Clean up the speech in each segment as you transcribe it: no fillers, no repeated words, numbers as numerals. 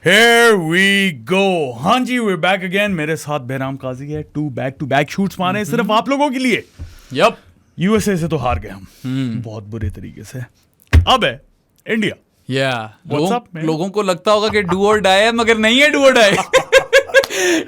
Here we go. हाँ जी, we're back again. मेरे साथ बहराम काजी है. 2 back-to-back शूट्स मारे सिर्फ आप लोगों के लिए. Yup. USA से तो हार गए हम बहुत बुरे तरीके से. अब है इंडिया. लोगों को लगता होगा कि डू और डाई है, मगर नहीं है डू और डाई.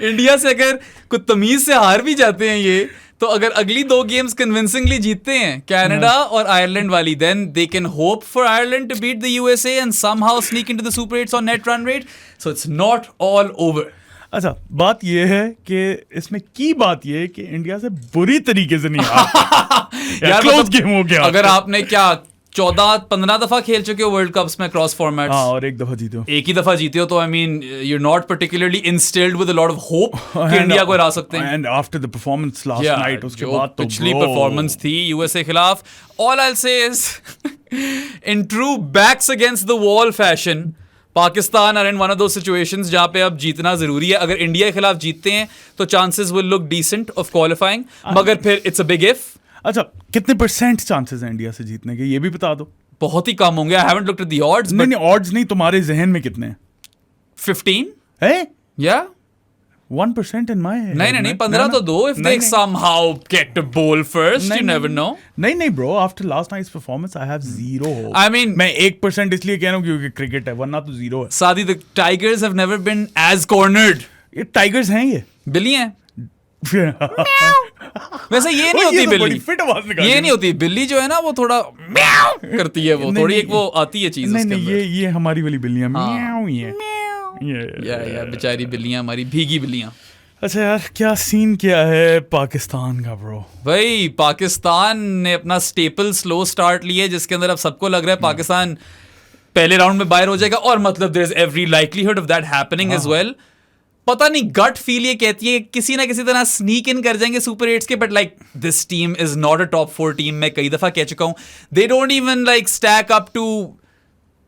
इंडिया से अगर कुछ तमीज से हार भी जाते हैं ये, तो अगर अगली 2 गेम्स कन्विंसिंगली जीतते हैं, कनाडा और आयरलैंड वाली, then they can hope for Ireland to beat the USA and somehow sneak into the super 8s on net run rate. So it's not all over. अच्छा, बात ये है कि इसमें की बात ये है कि इंडिया से बुरी तरीके से नहीं हारा. यार क्लोज गेम हो गया. अगर आपने क्या 14-15 दफा खेल चुके हो वर्ल्ड कप्स में क्रॉस फॉर्मेट्स, और एक दफा जीते हो, एक ही दफा जीते हो, तो I mean you are not particularly instilled with a lot of hope कि इंडिया को हरा सकते हैं. And after the performance last night, उसके बाद तो पिछली परफॉर्मेंस थी यूएसए खिलाफ, all I will say is in true backs against the wall fashion, Pakistan are in one of those situations जहां पे अब जीतना जरूरी है. अगर इंडिया के खिलाफ जीतते हैं तो chances will look descent of qualifying, मगर फिर इट्स अ बिग इफ. अच्छा, कितने % चांसेस हैं इंडिया से जीतने के, ये भी बता दो. बहुत ही कम होंगे. I haven't looked at the odds. नहीं, ऑड्स नहीं, तुम्हारे जहन में कितने हैं? 15 है या 1% in my head. नहीं 15 तो दो. If they somehow get to bowl first, you never know. नहीं bro, after last night's performance I have zero hope. I mean, मैं 1% इसलिए कह रहा हूँ क्योंकि क्रिकेट है, वरना तो 0 है. सादी, the Tigers have never been as cornered. ये टाइगर्स हैं, ये बिल्ली हैं. वैसे ये नहीं होती बिल्ली, फिट आवाज निकाल, ये नहीं होती बिल्ली. जो है ना वो थोड़ा म्याऊ करती है, वो थोड़ी एक वो आती है चीज उसके अंदर. ये हमारी वाली बिल्लियां म्याऊ ही है. या बेचारी बिल्लियां, हमारी भीगी बिल्लियां. अच्छा यार, क्या सीन क्या है पाकिस्तान का ब्रो? भाई पाकिस्तान ने अपना स्टेपल स्लो स्टार्ट लिया, जिसके अंदर अब सबको लग रहा है पाकिस्तान पहले राउंड में बाहर हो जाएगा, और मतलब there is every likelihood of that happening as well. पता नहीं, गट फील ये कहती है किसी ना किसी तरह स्नीक इन कर जाएंगे सुपर 8s के, but like this team is not a top 4 team. मैं कई दफा कह चुका हूं, they don't even like stack up to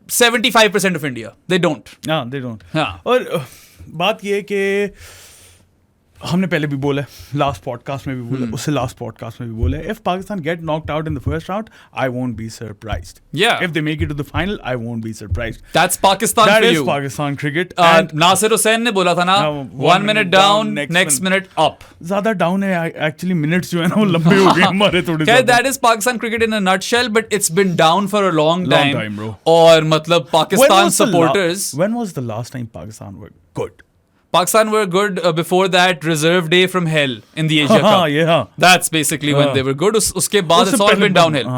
75% of India. They don't. और बात ये है कि हमने पहले भी बोला, लास्ट पॉडकास्ट में भी बोला, उससे लास्ट पॉडकास्ट में भी बोला, if Pakistan get knocked out in the first round, I won't be surprised. If they make it to the final, I won't be surprised. That's Pakistan for you. Pakistan cricket. Nasir Hussain ने बोला था ना, 1 minute down, next minute up. ज्यादा down है actually, minutes जो है ना वो लंबे हो गए हमारे थोड़े. That is Pakistan cricket in a nutshell, but it's been down for a long time bro. और मतलब Pakistan supporters, when was the last time Pakistan were good? Pakistan were good before that reserve day from hell in the Asia Cup. That's basically when they were good. उसके बाद it's all been downhill.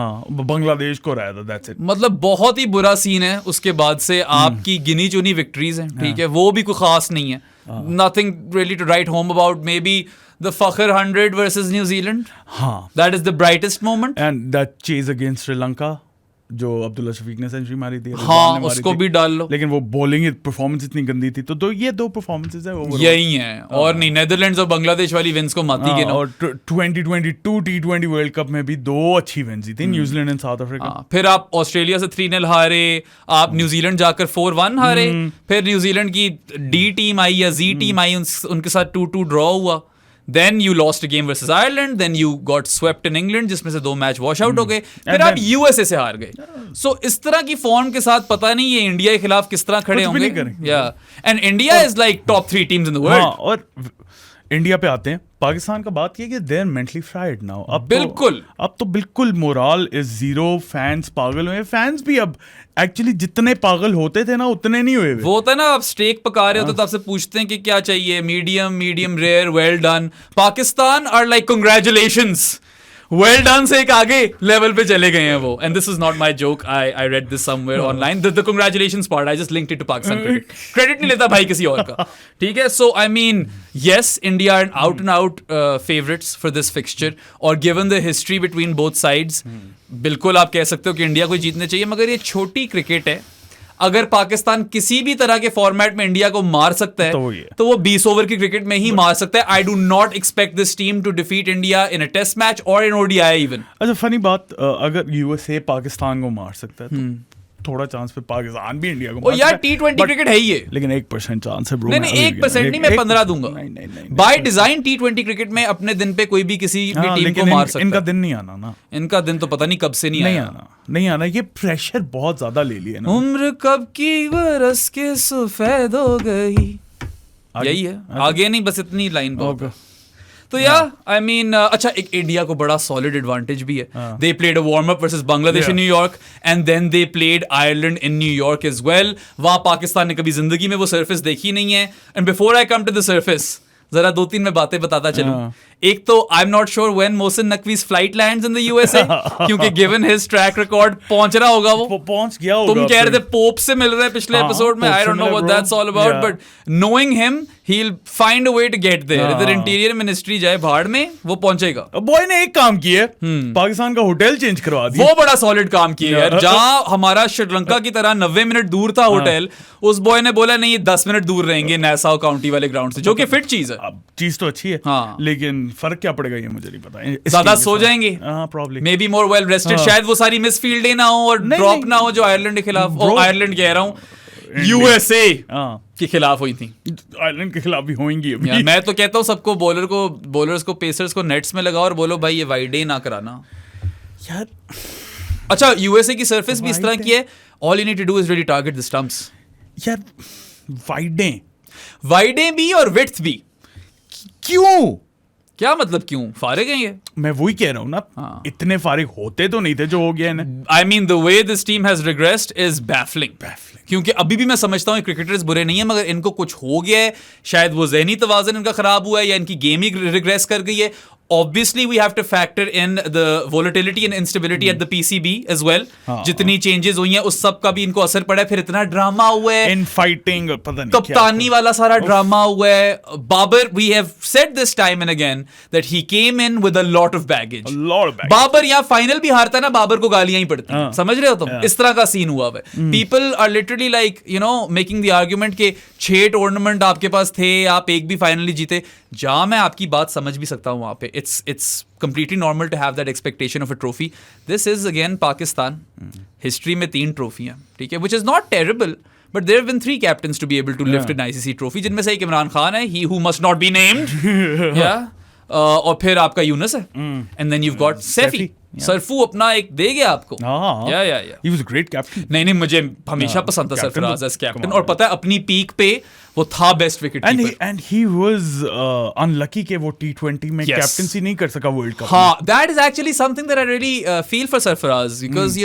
Bangladesh को रहा था, that's it. मतलब बहुत ही बुरा scene है. उसके बाद से आपकी गिनी चुनी विक्ट्रीज हैं, ठीक है, वो भी कोई खास नहीं है. Nothing really to write home about. Maybe the Fakhr 100 versus New Zealand. That is the brightest moment. And that chase against Sri Lanka, जो अब्दुल्ला शफीक ने सेंचुरी मारी थी, उसको भी डाल लो. लेकिन वो बॉलिंग परफॉर्मेंस इतनी गंदी थी. तो ये 2 परफॉर्मेंसेस है वो यही है. और नहीं, नेदरलैंड्स और बांग्लादेश वाली विंस को मत ही गिनो. और 2022 T20 वर्ल्ड कप में भी 2 अच्छी विंस थी, न्यूजीलैंड एंड साउथ अफ्रीका. फिर आप ऑस्ट्रेलिया से 3-0 हारे, आप न्यूजीलैंड जाकर 4-1 हारे, फिर न्यूजीलैंड की डी टीम आई या जी टीम आई, उनके साथ 2-2 ड्रॉ हुआ. Then you lost a game versus Ireland. Then you got swept in England, जिसमें से 2 मैच वॉश आउट हो गए. फिर आप यूएसए से हार गए. So इस तरह की फॉर्म के साथ पता नहीं ये इंडिया के खिलाफ किस तरह खड़े होंगे. And India is like top 3 teams in the world. और इंडिया पे आते हैं. पाकिस्तान का बात ये कि they are mentally fried now. अब बिल्कुल मोरल इज जीरो. फैंस पागल हुए. फैंस भी अब एक्चुअली जितने पागल होते थे ना उतने नहीं हुए. वो होता है ना, आप स्टेक पका रहे होते तो आपसे पूछते हैं कि क्या चाहिए, medium rare, well done. Pakistan are like congratulations, well done से एक आगे लेवल पे चले गए हैं वो. And this is not my joke, I read this somewhere online. The congratulations part, I just linked it to Pakistan cricket. Credit नहीं लेता भाई किसी और का, ठीक है. So I mean yes, India are out and out favorites for this fixture, और given the history between both sides, बिल्कुल आप कह सकते हो कि इंडिया को जीतने चाहिए. मगर ये छोटी क्रिकेट है. अगर पाकिस्तान किसी भी तरह के फॉर्मेट में इंडिया को मार सकता है तो वो 20 ओवर की क्रिकेट में ही मार सकता है. I do not expect this team to defeat India in a test match और इन ओडीआई इवन. अच्छा, फनी बात, अगर यूएसए पाकिस्तान को मार सकता है थोड़ा चांस पे पाकिस्तान भी इंडिया को ओ यार T20 क्रिकेट है ही है, लेकिन 1% चांस है ब्रो। नहीं 1% नहीं, मैं 15 दूंगा। बाय डिजाइन T20 क्रिकेट में अपने दिन पे कोई भी किसी भी टीम को मार सकता है। इनका दिन नहीं आना ना, इनका दिन तो पता नहीं कब से नहीं आना। ये प्रेशर बहुत ज्यादा ले लिया ना। उम्र कब की बरस के सफेद हो गई, यही है, आगे नहीं, बस इतनी लाइन बहुत। तो आई मीन अच्छा, एक इंडिया को बड़ा सॉलिड एडवांटेज भी है। They played a warm up versus Bangladesh in New York and then they played Ireland in New York as well. वहां पाकिस्तान ने कभी जिंदगी में वो सरफेस देखी नहीं है। And before I come to the surface, जरा 2-3 मैं बातें बताता चलूं। एक तो I am not sure when Mohsin Naqvi's flight lands in the USA, क्योंकि गिवन हिज ट्रैक रिकॉर्ड पहुंच रहा होगा, वो पहुंच गया होगा। तुम कह रहे थे पोप से मिल रहे हैं पिछले एपिसोड में, I don't know what that's all about, but knowing him he will find a way to get there. इधर इंटीरियर मिनिस्ट्री जाए भाड़ में, वो पहुंचेगा। बॉय ने एक काम किया, पाकिस्तान का होटल चेंज करवा दिया। वो बड़ा सॉलिड काम किया यार। जहां हमारा श्रीलंका की तरह 90 मिनट दूर था होटल, उस बॉय ने बोला नहीं 10 मिनट दूर रहेंगे नासाउ काउंटी वाले ग्राउंड से, जो कि फिट चीज है। चीज तो अच्छी है, लेकिन फर्क क्या पड़ेगा ये मुझे नहीं पता। ज्यादा सो जाएंगे, probably may be more well rested. शायद वो सारी मिस फील्डें ना हो और ड्रॉप ना हो जो आयरलैंड के खिलाफ, आयरलैंड कह रहा हूँ, यूएसए के खिलाफ हुई थी। आयरलैंड के खिलाफ भी होंगी। मैं तो कहता हूँ सबको, बॉलर्स को, पेसर्स को नेट्स में लगाओ और बोलो भाई ये वाइडे ना कराना यार। अच्छा, यूएसए की सरफेस भी इस तरह की है, all you need to do is really target the stumps. यार वाइडे भी और विड्थ भी। क्यों? क्या मतलब क्यों? फारिग हैं ये। मैं वही कह रहा हूँ ना, इतने फारिग होते तो नहीं थे जो हो गया है। I mean the way this team has regressed is baffling. क्योंकि अभी भी मैं समझता हूँ क्रिकेटर्स बुरे नहीं है, मगर इनको कुछ हो गया है, शायद वो ज़हनी तवाज़ुन इनका खराब हुआ है या इनकी गेम ही रिग्रेस कर गई है। Obviously we have to factor in the volatility and instability at the PCB as well. जितनी चेंजेस हुई हैं उस सब का भी इनको असर पड़ा है। फिर इतना ड्रामा हुआ है, इन फाइटिंग, पता नहीं कप्तानी वाला सारा ड्रामा हुआ है। Babar, we have said this time and again that he came in with a lot of baggage. Babar यहाँ फाइनल भी हारता है ना, बाबर को गालियां ही पड़ती हैं, समझ रहे हो तुम? इस तरह का सीन हुआ है। People are literally like making the argument के 6 टूर्नामेंट आपके पास थे, आप एक भी फाइनली जीते। जहां मैं आपकी बात समझ भी सकता हूं, वहां पे it's completely normal to have that expectation of a trophy. This is again Pakistan. History में 3 ट्रॉफी हैं, ठीक है, which is not terrible, but there have been 3 captains to be able to lift an ICC trophy, जिनमें से एक इमरान खान है, he who must not be named, yeah, और फिर आपका यूनुस है, and then you've got Saifi. सरफू अपना एक दे गया आपको। He was a great captain. नहीं, मुझे हमेशा पसंद था सरफराज एज कैप्टन, और पता है अपनी पीक पे वो था best wicket keeper. And he was unlucky के वो T20 में कैप्टनसी नहीं कर सका वर्ल्ड कप। हाँ, that is actually something that I really feel for Sarfaraz, because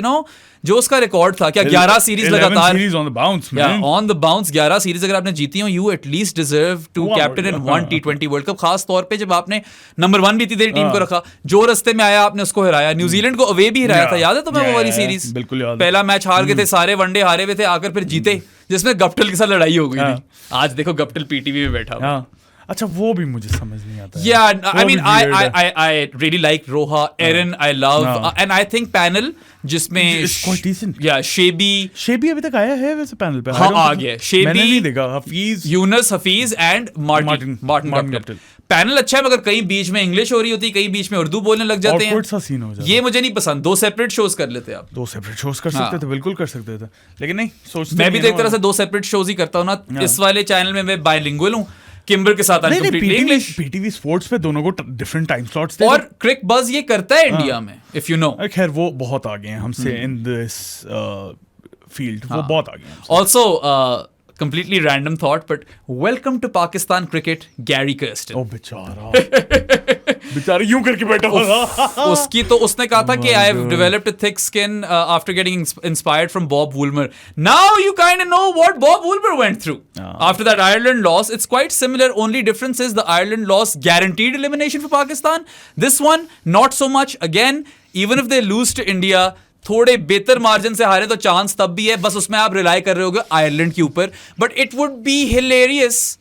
जो उसका रिकॉर्ड था, क्या 11 सीरीज लगातार on the bounce, on the bounce 11 series अगर आपने जीती हो, you at least deserve to captain in 1 T20 world cup. खास तौर पे जब आपने नंबर 1 भी थी तेरी टीम को रखा, जो रास्ते में आया आपने उसको हराया। न्यूजीलैंड को अवे भी हराया था, याद है तुम्हें वो वाली सीरीज? बिल्कुल याद। पहला मैच हार गए थे, सारे वनडे हारे हुए थे, आकर फिर जीते, जिसमें गप्टिल के साथ लड़ाई हो गई थी। आज देखो गप्टिल पीटीवी में बैठा हुआ। अच्छा, वो भी मुझे समझ नहीं आता। Yeah, I mean, I really like Roha, Aaron, I love, and I think panel जिसमें quite decent. Yeah, शेबी अभी तक आया है वैसे पैनल पे? हाँ, आ गया। शेबी, मैंने नहीं देखा। Hafeez, Yunus, Hafeez and Martin Guptill. Panel अच्छा है, मगर कहीं बीच में इंग्लिश हो रही होती, कहीं बीच में उर्दू बोलने लग जाते हैं। सा सीन हो जाता है। ये मुझे नहीं पसंद। 2 सेपरेट शोज कर लेते आप। 2 सेपरेट शोज कर सकते थे, बिल्कुल कर सकते थे, लेकिन नहीं सोचते। मैं भी एक तरह से 2 सेपरेट शोज ही करता हूँ ना। इस वाले चैनल में मैं बायलिंगुअल हूँ, किम्बर के साथ पीटीवी स्पोर्ट्स पे दोनों को डिफरेंट टाइम स्लॉट्स थे। और क्रिक बज ये करता है इंडिया में, इफ यू नो। खैर वो बहुत आगे हैं हमसे इन दिस फील्ड, वो बहुत आगे हैं। Also completely random thought, but welcome to Pakistan cricket, Gary Kirsten. Oh, बेचारा यूं करके बैठा होगा। उसकी तो उसने कहा था कि I have developed a thick skin after getting inspired from Bob Woolmer. Now you kind of know what Bob Woolmer went through. After that Ireland loss, it's quite similar. Only difference is the Ireland loss guaranteed elimination for Pakistan. This one, not so much. Again, even if they lose to India, थोड़े बेहतर margin से हारे तो chance तब भी है, बस उसमें आप रिलाई कर रहे होगे आयरलैंड के ऊपर। But it would be hilarious.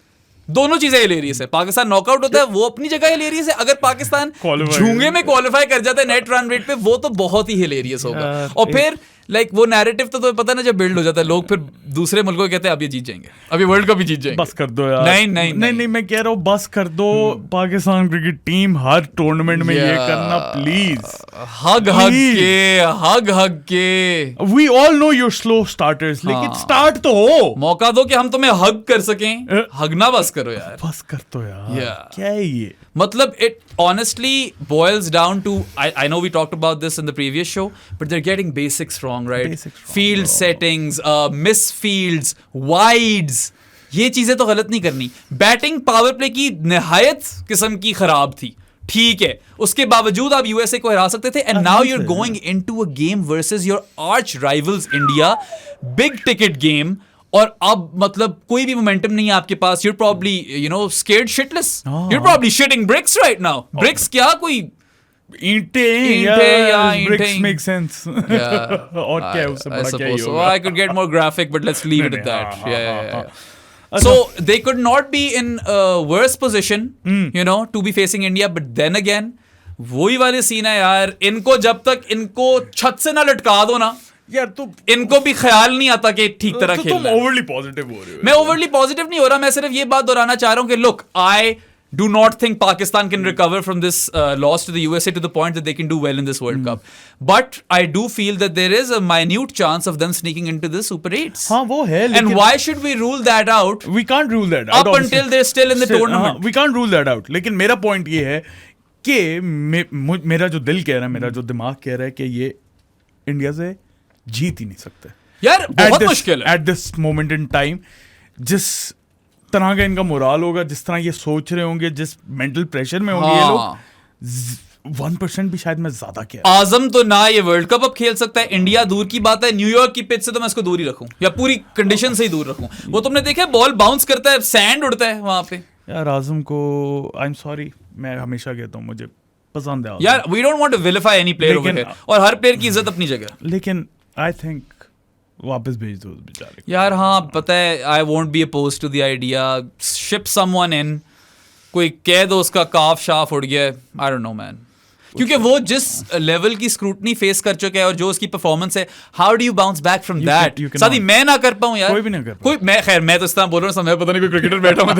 दोनों चीजें हिलेरियस है। पाकिस्तान नॉकआउट होता है, वो अपनी जगह हिलेरियस है। अगर पाकिस्तान झूंगे में क्वालिफाई कर जाता है नेट रन रेट पे, वो तो बहुत ही हिलेरियस होगा। और फिर लाइक वो नैरेटिव तो तुम्हें पता ना, जब बिल्ड हो जाता है लोग फिर दूसरे मुल्कों को कहते हैं अब ये जीत जाएंगे, अब ये वर्ल्ड कप भी जीत जाएंगे। बस कर दो यार। नहीं मैं कह रहा हूँ बस कर दो। पाकिस्तान क्रिकेट टीम हर टूर्नामेंट में ये करना प्लीज। हग के we all know your slow starters, लेकिन स्टार्ट तो हो, मौका दो कि हम तुम्हें हग कर सकें। हगना बस करो यार, बस कर दो यार। क्या है ये? मतलब it honestly boils down to, I know we talked about this in the previous show, but they're getting basics wrong, right? Field settings, misfields, wides, ये चीजें तो गलत नहीं करनी। बैटिंग पावर प्ले की निहायत किस्म की खराब थी, ठीक है, उसके बावजूद आप यूएसए को हरा सकते थे। And now you are going into a game versus your arch rivals India, big ticket game, और अब मतलब कोई भी मोमेंटम नहीं है आपके पास। You're probably, you know, scared shitless. You're probably shitting bricks right now. Bricks क्या कोई ईंटें bricks make sense. और क्या है उससे बड़ा क्या ही होगा? I could get more graphic, but let's leave it at that. Yeah. So they could not be in a worse position, you know, to be facing India. But then again, वही वाले scene है यार, इनको जब तक इनको छत से ना लटका दो ना यार, तो इनको भी ख्याल नहीं आता कि ठीक तरह खेलना है। तुम ओवरली पॉजिटिव हो रहे हो। मैं ओवरली पॉजिटिव नहीं हो रहा, मैं सिर्फ ये बात दोहराना चाह रहा हूं कि look, I do not think Pakistan can recover from this loss to the USA to the point that they can do well in this World Cup. But I do feel that there is a minute chance of them sneaking into the Super 8s. हाँ वो है, and why should we rule that out? We can't rule that out. Up until they're still in the tournament. We can't rule that out. लेकिन मेरा point ये है कि मेरा जो दिल कह रहा है, मेरा जो दिमाग कह रहा है कि ये इंडिया से जीत ही नहीं सकते यार, बहुत मुश्किल है at this moment in time. जिस तरह का इनका मोराल होगा, जिस तरह ये सोच रहे होंगे, जिस मेंटल प्रेशर में होंगे ये लोग, 1% भी शायद मैं ज्यादा क्या आजम तो ना ये वर्ल्ड कप अब खेल सकता है। इंडिया दूर की बात है, न्यूयॉर्क की पिच से तो मैं इसको दूर ही रखूं, या पूरी कंडीशन से ही दूर रखूं। वो तुमने देखा है, बॉल बाउंस करता है, सैंड उड़ता है वहां पे। यार आजम को आई एम सॉरी, मैं हमेशा कहता हूँ मुझे पसंद है यार। We don't want to vilify any player over here, और हर प्लेयर की इज्जत अपनी जगह, लेकिन आई थिंक वापस भेज दो बेचारे यार। हाँ पता है, I won't be opposed to the idea, ship someone in, कोई कह दो उसका काफ शाफ उड़ गया, आई डोंट नो मैन। क्योंकि वो जिस लेवल की स्क्रूटनी फेस कर चुका है और जो उसकी परफॉर्मेंस है, how do you bounce back from that? सादी मैं ना कर पाऊं यार, कोई भी नहीं कर कोई, मैं खैर मैं तो इस तरह बोल रहा हूँ, मैं पता नहीं कोई क्रिकेटर बैठा हूं।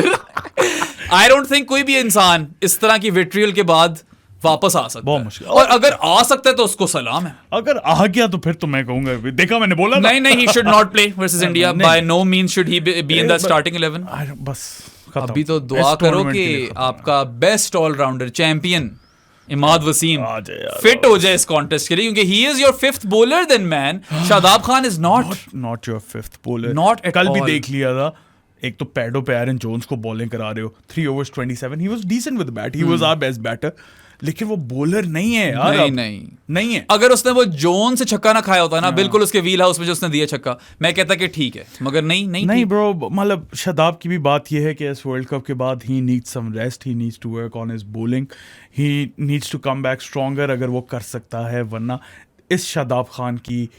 आई डोंट थिंक कोई भी इंसान इस तरह की विट्रियल के बाद वापस आ सकता बहुत है। मुश्किल। और अगर आ सकता है तो उसको सलाम है। अगर आ गया तो फिर तो मैं कहूंगा, देखा मैंने बोला नहीं नहीं, he should not play versus India. By no means should he be in that starting 11. बस अभी तो दुआ करो कि आपका best allrounder champion Imad Wasim fit हो जाए इस कॉन्टेस्ट के लिए, क्योंकि he is your fifth bowler then man. Shadab Khan is not your fifth bowler. Not at कल all. भी देख लिया था, एक तो पैडो पे एरन जोन्स को बॉलिंग करा रहे हो, 3 overs 27, he was decent with the bat, he was our best batter, लेकिन वो बॉलर नहीं है यार। नहीं है। अगर उसने वो जोन से छक्का ना खाया होता ना, बिल्कुल उसके व्हील हाउस में जो उसने दिया छक्का, मैं कहता कि ठीक है, मगर नहीं ब्रो। मतलब शादाब की भी बात ये है कि इस वर्ल्ड कप के बाद he needs some rest, he needs to work on his bowling, he needs to come back stronger, अगर वो कर सकता है, वरना इस शादाब खान की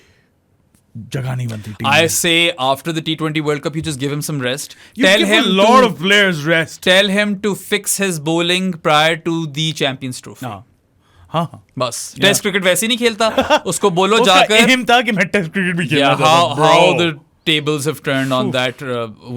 जगह नहीं बनती team. I say after the T20 World Cup, you just give him some rest. Tell him a lot of players rest. Tell him to fix his bowling prior to the Champions Trophy. हाँ बस test cricket वैसे ही नहीं खेलता, उसको बोलो जाकर। M था कि मैं टेस्ट क्रिकेट भी खेलना चाहता हूं। How the tables have turned on that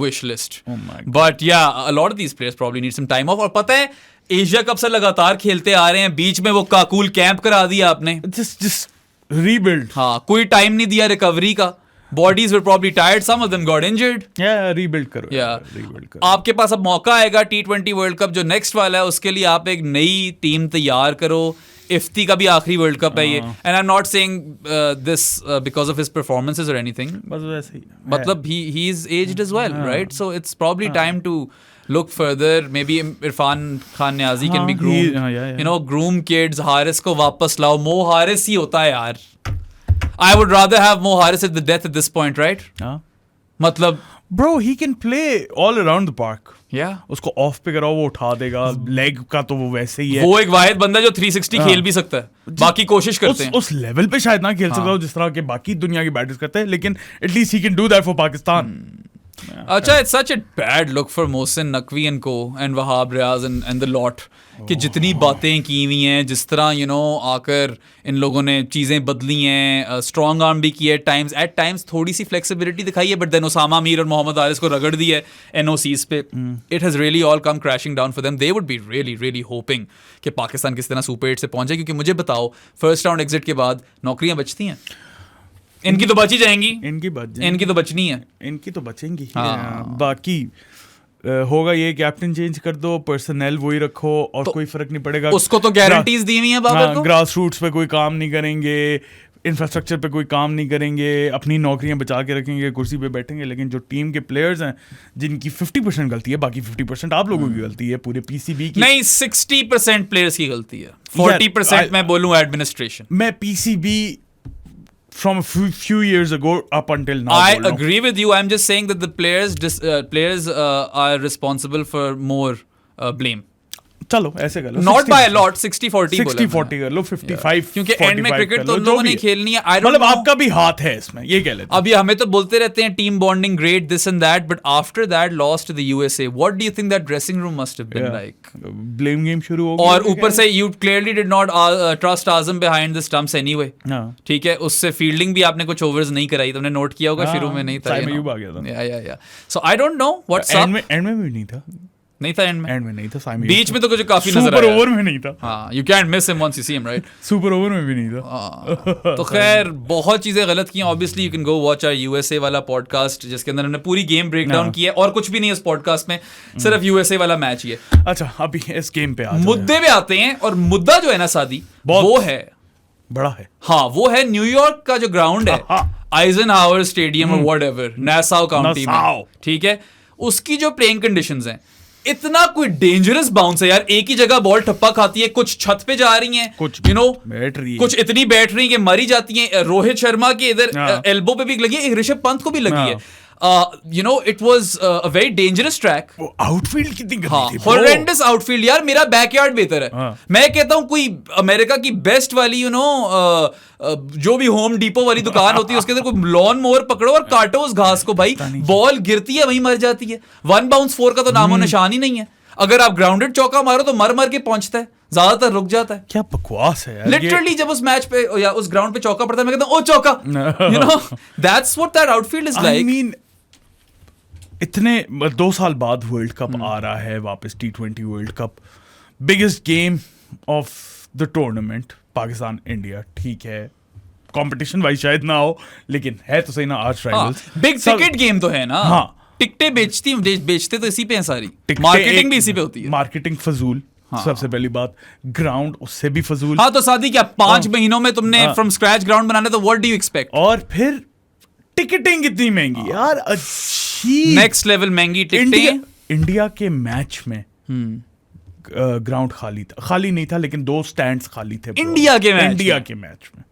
wish list. Oh my God. But yeah, a lot of these players probably need some time off. और पता है, एशिया कप से लगातार खेलते आ रहे हैं, बीच में वो काकूल कैंप करा दिया आपने। Just rebuild. हाँ, कोई टाइम नहीं दिया रिकवरी का। Bodies were probably tired. Some of them got injured. Yeah, rebuild करो। rebuild करो। आपके पास अब मौका आएगा T20 वर्ल्ड कप जो नेक्स्ट वाला है, उसके लिए आप एक नई टीम तैयार करो। इफ्ती का भी आखिरी वर्ल्ड कप है ये, and I am not saying this because of his performances और एनीथिंग, बस वैसे ही, मतलब he is aged as well, right? So it's probably time to look further. Maybe Irfan Khan Niazi can be groomed. You know, groom kids. Haris को वापस लाओ। Mo Haris ही होता है यार। I would rather have Mo Haris at the death at this point, right? मतलब bro, he can play all around the park. Yeah. उसको of पे कराओ, वो उठा देगा। लेग का तो वो वैसे ही है। वो एक वाहिद बंदा जो 360 खेल भी सकता है। बाकी कोशिश करते हैं। उस लेवल पे शायद ना खेल सकता हो जिस तरह के बाकी दुनिया के बैटर्स करते हैं, लेकिन at least he can do that for Pakistan. अच्छा, it's such a bad look for Mohsin Naqvi and co and Wahab Riaz and the lot कि जितनी बातें की हुई हैं, जिस तरह आकर इन लोगों ने चीज़ें बदली हैं, स्ट्रॉन्ग आर्म भी की है एट टाइम्स थोड़ी सी फ्लेक्सिबिलिटी दिखाई है, बट देन उसामा मीर और मोहम्मद हारिस को रगड़ दी है NOCs पे. It has really all come crashing down for them. They would be really really hoping कि पाकिस्तान किस तरह सुपर 8 से पहुंचे, क्योंकि मुझे बताओ फर्स्ट राउंड एग्जिट के बाद नौकरियां बचती हैं. इनकी तो बची जाएंगी, इनकी तो बचनी है, इनकी तो बचेंगी. बाकी होगा ये कैप्टन चेंज कर दो, पर्सनल वही रखो और कोई फर्क नहीं पड़ेगा. उसको तो गारंटीज दी हुई हैं बाबर को. ग्रास रूट्स पे कोई काम नहीं करेंगे, इंफ्रास्ट्रक्चर पे कोई काम नहीं करेंगे, अपनी नौकरियां बचा के रखेंगे, कुर्सी पे बैठेंगे. लेकिन जो टीम के प्लेयर्स हैं जिनकी 50% गलती है, बाकी 50% आप लोगों की गलती है, पूरे PCB की नहीं, 60% प्लेयर्स की गलती है, 40% मैं बोलूं एडमिनिस्ट्रेशन. मैं PCB from a few years ago up until now. I agree with you. I'm just saying that the players are responsible for more blame. चलो ऐसे कर लो, नॉट बाय लॉट, 60-40 कर लो, 55, क्योंकि एंड में क्रिकेट तो लोगों ने खेलनी है. मतलब आपका भी हाथ है इसमें, ये कह लेते हैं. अभी हमें तो बोलते रहते हैं team bonding great, this and that, but after that loss to the USA, what do you think that dressing room must have been like? Blame game शुरू हो गया. और ऊपर से you clearly did not trust Azam behind the stumps anyway. ठीक है, उससे fielding भी आपने कुछ ओवर्स नहीं कराई, तुमने नोट किया होगा, शुरू में नहीं था. या so I don't know what's up. End में भी नहीं था. नहीं था एंड में नहीं था. बीच में तो कुछ काफी नजर आया. सुपर ओवर में नहीं था. हाँ, you can't miss him once you see him, right? Super over में भी नहीं था. तो खैर बहुत चीजें गलत की. Obviously you can go watch our USA वाला पॉडकास्ट, जिसके अंदर हमने पूरी गेम ब्रेक डाउन की है, और कुछ भी नहीं है उस पॉडकास्ट में, सिर्फ USA वाला मैच ही है. अच्छा, अभी इस गेम पे मुद्दे पे आते हैं. और मुद्दा जो है ना सादी, वो है बड़ा है. हाँ, वो है न्यूयॉर्क का जो ग्राउंड है, आइजनहावर स्टेडियम और व्हाटएवर, नासाउ काउंटी में. ठीक है, उसकी जो प्लेइंग कंडीशंस हैं, इतना कोई डेंजरस बाउंस है यार. एक ही जगह बॉल ठप्पा खाती है, कुछ छत पे जा रही हैं, कुछ बैठ रही है, कुछ इतनी बैठ रही है कि मरी जाती हैं. रोहित शर्मा के इधर एल्बो पे भी लगी है, एक ऋषभ पंत को भी लगी है. it was a very dangerous track. Outfield कितनी गंदी थी, horrendous आउटफील्ड यार. मेरा बैकयार्ड बेहतर है. मैं कहता हूँ कोई अमेरिका की बेस्ट वाली जो भी होम डिपो वाली दुकान होती है, उसके अंदर कोई लॉन मोवर पकड़ो और काटो उस घास को भाई. बॉल गिरती है, वहीं मर जाती है. 1 बाउंस 4 का तो नामो निशान ही नहीं है. अगर आप ग्राउंडेड चौका मारो तो मर के पहुंचता है, ज्यादातर रुक जाता है. क्या बकवास है यार. लिटरली जब उस मैच पे या उस ग्राउंड पे चौका पड़ता है, मैं कहता हूँ ओ चौका. that's what that outfield is like. I mean, इतने 2 साल बाद वर्ल्ड कप आ रहा है वापस, T20 world cup, biggest game of the tournament, Pakistan India. ठीक है, कंपटीशन वाइज शायद ना हो, लेकिन है तो सही ना, arch rivals. Big ticket game तो है ना. हाँ, टिकटें बेचते तो इसी पे हैं सारी. मार्केटिंग भी इसी पे होती है. मार्केटिंग फजूल. सबसे पहली बात, ग्राउंड उससे भी फजूल. हाँ, तो सादी क्या 5 महीनों में तुमने फ्रॉम स्क्रैच ग्राउंड बनाना, तो व्हाट डू यू एक्सपेक्ट? और फिर टिकटिंग कितनी महंगी यार, अच्छी नेक्स्ट लेवल महंगी टिकटें. इंडिया के मैच में ग्राउंड खाली नहीं था, लेकिन 2 स्टैंड्स खाली थे इंडिया के मैच में,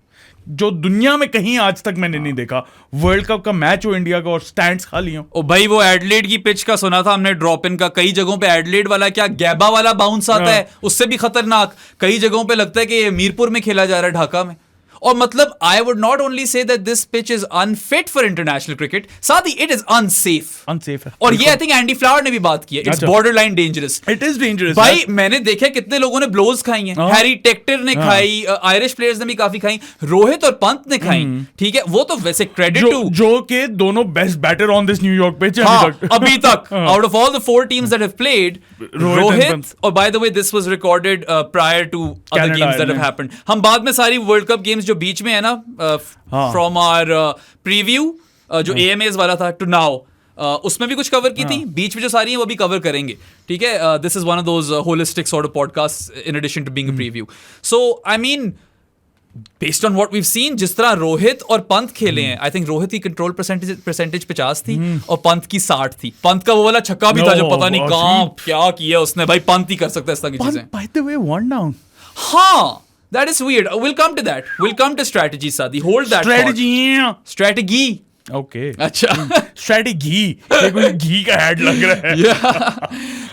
जो दुनिया में कहीं आज तक मैंने नहीं देखा. वर्ल्ड कप का मैच हो इंडिया का और स्टैंड्स खाली हो. ओ भाई, वो एडलेड की पिच का सुना था हमने, ड्रॉप इन का. कई जगहों पे एडलेड वाला क्या गैबा वाला बाउंस आता है, उससे भी खतरनाक. कई जगहों पे लगता है कि ये मीरपुर में खेला जा रहा है, ढाका में. और मतलब I would not only say that this pitch is unfit for international cricket, साथ ही इट इज अनसेफ है. और ये आई थिंक एंडी फ्लावर ने भी बात की है, it's borderline dangerous. It is dangerous भाई. मैंने देखा कितने लोगों ने ब्लोज खाई हैं. हैरी टेक्टर ने खाई, आयरिश प्लेयर्स ने भी काफी खाई, रोहित और पंत ने खाई. ठीक है, वो तो वैसे क्रेडिट टू जो के दोनों best batter on this New York pitch अभी तक. Out of all the 4 teams that have played, Rohit, और by the way this was recorded prior to other games that have happened. हम बाद में सारी वर्ल्ड कप गेम्स जो बीच में है ना, फ्रॉम आवर प्रीव्यू जो AMAs वाला था टू नाउ, उसमें भी कुछ कवर की थी. बीच में जो सारी हैं वो भी कवर करेंगे. ठीक है, this is one of those holistic sort of podcast in addition to being a preview. So I mean, based on what we have seen, जिस तरह रोहित और पंत खेले हैं, आई थिंक रोहित की कंट्रोल परसेंटेज 50 थी और पंत की 60 थी. पंत का वो वाला छक्का भी था जो पता नहीं कहां क्या किया उसने. भाई, पंत ही कर सकता है इस तरह की चीजें. Bye the way, 1 down. हाँ, that is weird. We'll come to that. We'll come to strategy, Sadi. Hold that strategy. Okay. अच्छा. Strategy. ये कोई घी का हेड लग रहा है.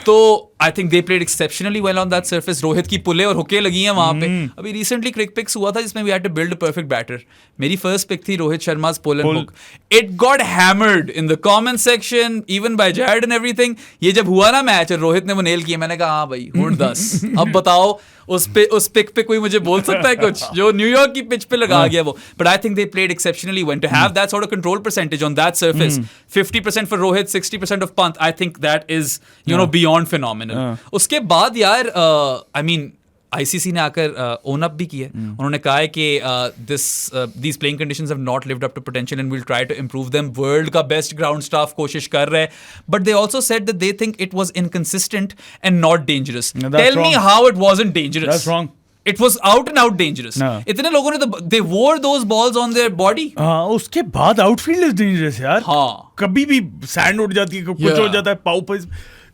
तो आई think they played exceptionally well on that surface. Rohit की पुले और हुके लगी हैं वहां पे. अभी रिसेंटली क्रिक पिक्स हुआ था जिसमें we had to build a perfect batter. मेरी फर्स्ट पिक थी Rohit शर्मा's pull and hook. It got hammered in the comment section, even by Jared and everything. ये जब हुआ ना मैच और रोहित ने वो नेल किया, मैंने कहा हाँ भाई हुड 10. अब बताओ उस पिक पे कोई मुझे बोल सकता है कुछ जो न्यूयॉर्क की पिच पे लगा गया वो. But I think they played exceptionally well to have that sort of control percentage on that surface. 50% for Rohit, 60% of Pant. I think that is you know beyond phenomenal. उसके बाद यार आई मीन आईसीसी ने आकर own up भी किया. उन्होंने कहा है कि these playing conditions have not lived up to potential and will try to improve them. World का बेस्ट ग्राउंड स्टाफ कोशिश कर रहा है, but they also said that they think it was inconsistent and not dangerous. Tell me how it wasn't dangerous. That's wrong. It was out and out dangerous. इतने लोगों ने तो they wore those balls on their body. हाँ, उसके बाद outfield is dangerous यार. हाँ, कभी भी सैंड उड़ जाती है, कुछ हो जाता है, पाव पे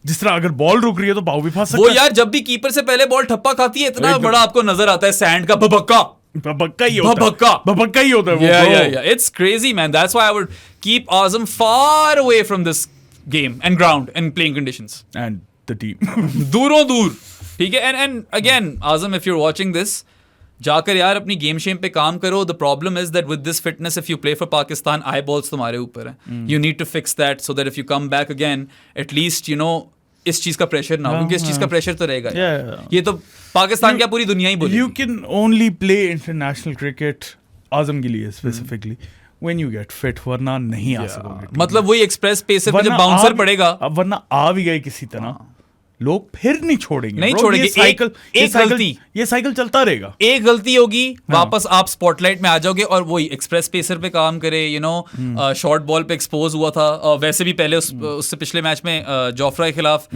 जिस तरह अगर बॉल रुक रही है तो पाव भी फंस सकता है. वो यार जब भी कीपर से पहले बॉल ठप्पा खाती है इतना बड़ा आपको नजर आता है सैंड का भभक्का ही होता है. Yeah. It's crazy, man. That's why I would keep Azam far away from this game and ground and playing conditions. And the team. दूरों दूर. ठीक है. And again, Azam, if you're watching this, जाकर यार अपनी गेम शेम पे काम करो. The problem is that with this fitness if you play for Pakistan, eyeballs तुम्हारे ऊपर है. You need to fix that so that if you come back again at least you know इस चीज का प्रेशर ना हो, क्योंकि इस चीज का प्रेशर तो रहेगा. ये तो पाकिस्तान क्या पूरी दुनिया ही बोलेगी. You can only play international cricket Azam के लिए specifically when you get fit, वरना नहीं आ सकोगे. मतलब वही एक्सप्रेस पेसर पे जब बाउंसर पड़ेगा, वरना आ भी गए किसी तरह, लोग फिर नहीं छोड़ेंगे. ये साइकिल चलता रहेगा. एक गलती होगी, वापस आप स्पॉटलाइट में आ जाओगे और वही एक्सप्रेस पेसर पे काम करे. यू नो शॉर्ट बॉल पे एक्सपोज हुआ था. वैसे भी पहले उससे पिछले मैच में जोफ्रा के खिलाफ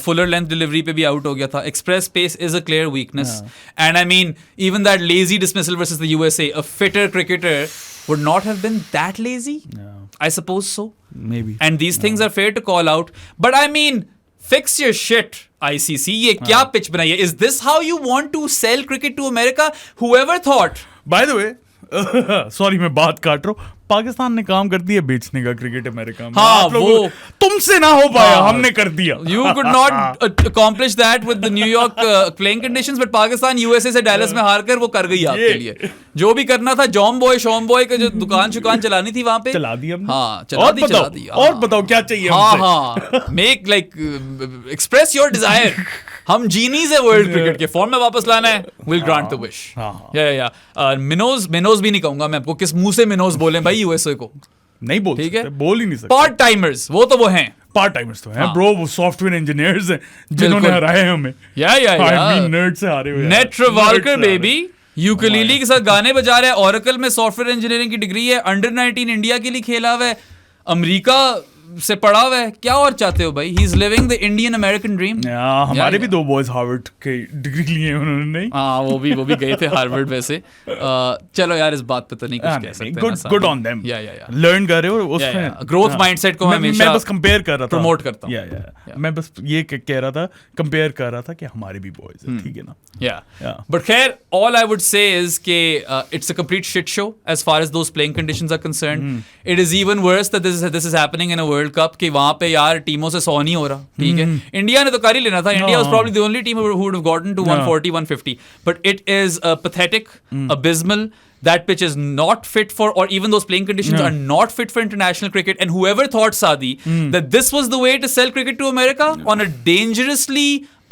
फुलर लेंथ डिलीवरी पे भी आउट हो गया था. Express pace is a clear weakness. And I mean even that lazy dismissal versus the USA, a fitter cricketer would not have been that lazy. I suppose so. Maybe. And these things are fair to call out. But I mean, fix your shit, ICC. ये क्या pitch बनाई है? Is this how you want to sell cricket to America? Whoever thought? By the way, sorry मैं बात काट रहा हूँ, पाकिस्तान ने काम कर दिया बेचने का क्रिकेट अमेरिका में. हाँ, वो तुमसे ना हो पाया, हमने कर दिया. You could not accomplish that with the New York playing conditions, but Pakistan USA से डैलस में हार कर वो कर गई आपके लिए. जो भी करना था, शॉम बॉय का जो दुकान चलानी थी वहां पे चला दी हमने. हाँ, चला दी. और बताओ क्या चाहिए. हाँ, make like express your desire. हम जीनीज है वर्ल्ड क्रिकेट के, फॉर्म में वापस लाना है, विल ग्रांट द विश. या मिनोज भी नहीं कहूंगा मैं आपको, किस मुंह से मिनोज बोले भाई यूएसए को. नहीं बोल ठीक है, बोल ही नहीं सकते. पार्ट टाइमर्स वो तो वो हैं. पार्ट टाइमर्स तो हैं ब्रो, वो सॉफ्टवेयर इंजीनियर्स हैं जिन्होंने हराए हमें. नर्ड से हारे हुए. नेट ट्रेवल्कर बेबी यूकेलेली के साथ गाने बजा रहा है. ओरेकल में सॉफ्टवेयर इंजीनियरिंग की डिग्री है. अंडर 19 इंडिया के लिए खेला हुआ है. अमेरिका से पढ़ा हुआ है. क्या और चाहते हो भाई? He is living the Indian American dream. हमारे भी दो बॉयज हार्वर्ड के डिग्री लिए उन्होंने. नहीं, हाँ, वो भी गए थे हार्वर्ड वैसे. चलो यार, इस बात पे तो नहीं कुछ कह सकते. Good on them. लर्न कर रहे हो उसमें. ग्रोथ माइंडसेट को मैं बस कंपेयर कर रहा था, प्रमोट करता हूं. मैं बस ये कह रहा था, कंपेयर कर रहा था कि हमारे भी बॉयज हैं. ठीक है ना. बट खैर, all I would say is के it's a complete shit show as far as those playing conditions are concerned. It is even worse that this is happening in a world cup कि वहां पे यार टीमों से 100 नहीं हो रहा. ठीक है, इंडिया ने तो कर ही लेना था. India was probably the only team who would have gotten to 140 150, but it is pathetic, abysmal. That pitch is not fit for, or even those playing conditions are not fit for international cricket. And whoever thought, Saadi, that this was the way to sell cricket to America on a dangerously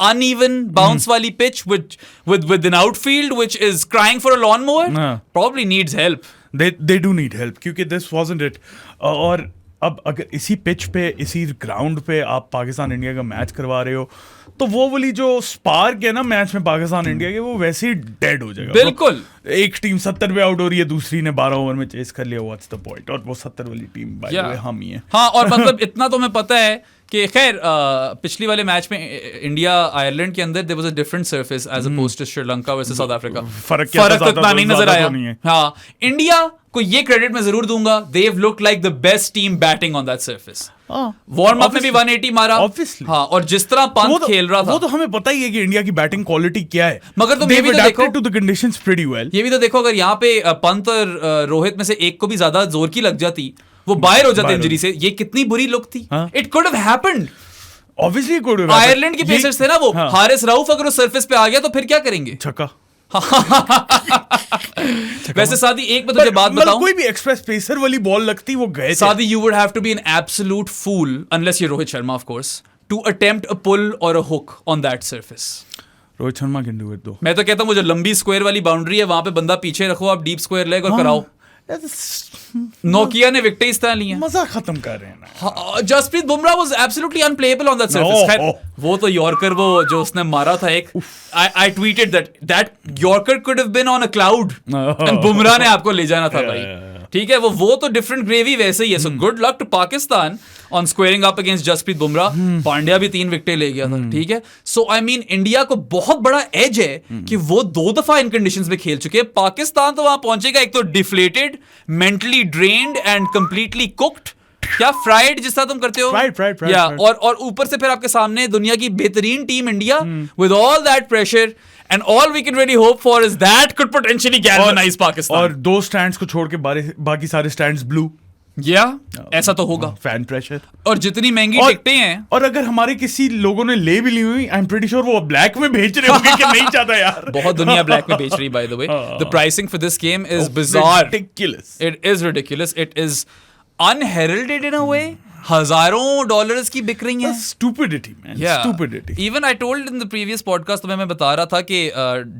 uneven bounce wali pitch with an outfield which is crying for a lawnmower, probably needs help. They do need help, क्योंकि this wasn't it. और अब अगर इसी pitch पे, इसी ground पे आप Pakistan India का मैच करवा रहे हो, तो वो वाली जो स्पार्क है ना मैच में पाकिस्तान इंडिया के, वो वैसे ही डेड हो जाएगा. बिल्कुल. एक टीम 70 पे आउट हो रही है, दूसरी ने 12 ओवर में चेस कर लिया. What's the point? और वो 70 वाली टीम बाय द वे हम ही है. हाँ, और मतलब इतना तो मैं पता है कि खैर पिछली वाले मैच में इंडिया आयरलैंड के अंदर there was a different surface as opposed to Sri Lanka versus South Africa. फर्क इतना नहीं नजर आया. हाँ, इंडिया को ये क्रेडिट मैं जरूर दूंगा, they have looked like the best team batting on that surface. Warm up में भी 180 मारा. ऑब्वियसली. हाँ, और जिस तरह पंत खेल रहा था, वो तो हमें पता ही है कि इंडिया की बैटिंग क्वालिटी क्या है. मगर तुम ये भी तो देखो, to the conditions pretty well. ये भी तो देखो, अगर यहाँ पे पंत और रोहित में से एक को भी ज्यादा जोर की लग जाती, वो बाहर हो जाते इंजरी से, ये कितनी बुरी लुक थी. It could have happened. Obviously choreograph Ireland के पेसर्स थे ना वो, हारिस राउफ अगर उस सरफेस पे आ गया तो फिर क्या करेंगे? छक्का। वैसे सादी एक मैं तुझे बात बताऊं, कोई भी एक्सप्रेस पेसर वाली बॉल लगती वो गए सादी, you would have to be an absolute fool unless you're Rohit Sharma of course to attempt a pull or a hook on that surface. Rohit Sharma can do it दो। मैं तो कहता हूं वो जो लंबी स्क्वायर वाली बाउंड्री है वहां पे बंदा पीछे रखो, आप डीप स्क्वायर लेग और कराओ। नोकिया ने विकेटें इस तरह ली हैं, मजा खत्म कर रहे हैं ना। Jasprit Bumrah was absolutely unplayable on that surface. खैर वो तो यॉर्कर वो जो उसने मारा था एक, I tweeted that yorker could have been on a cloud and Bumrah ने आपको ले जाना था भाई, ठीक है। वो तो डिफरेंट ग्रेवी वैसे ही है। So good luck to Pakistan on squaring up against Jasprit Bumrah. Pandya भी 3 विकेटें ले गया था, ठीक है। सो आई मीन इंडिया को बहुत बड़ा एज है कि वो 2 दफा इन कंडीशंस में खेल चुके हैं। पाकिस्तान तो वहां पहुंचेगा एक तो deflated, mentally drained and completely cooked, क्या फ्राइड जिस तरह तुम करते हो, फ्राइड या और ऊपर से फिर आपके सामने दुनिया की बेहतरीन team India with all that pressure, and all we can really hope for is that could potentially galvanize Pakistan. और 2 स्टैंड्स को छोड़ के बाकी सारे स्टैंड्स ब्लू। ऐसा तो होगा। Fan pressure. और जितनी महंगी टिकटें हैं, और अगर हमारे किसी लोगों ने ले भी ली हुई, आई एम प्रीटी श्योर वो ब्लैक में बेच रहे होंगे कि नहीं चाहता यार। बहुत दुनिया ब्लैक में बेच रही, bye the way. The pricing for this game is bizarre, ridiculous. It is ridiculous. It is unheralded in a way. हजारों डॉलर्स की बिक रही हैं। Stupidity, man. Stupidity. Even I told in the previous podcast मैं बता रहा था कि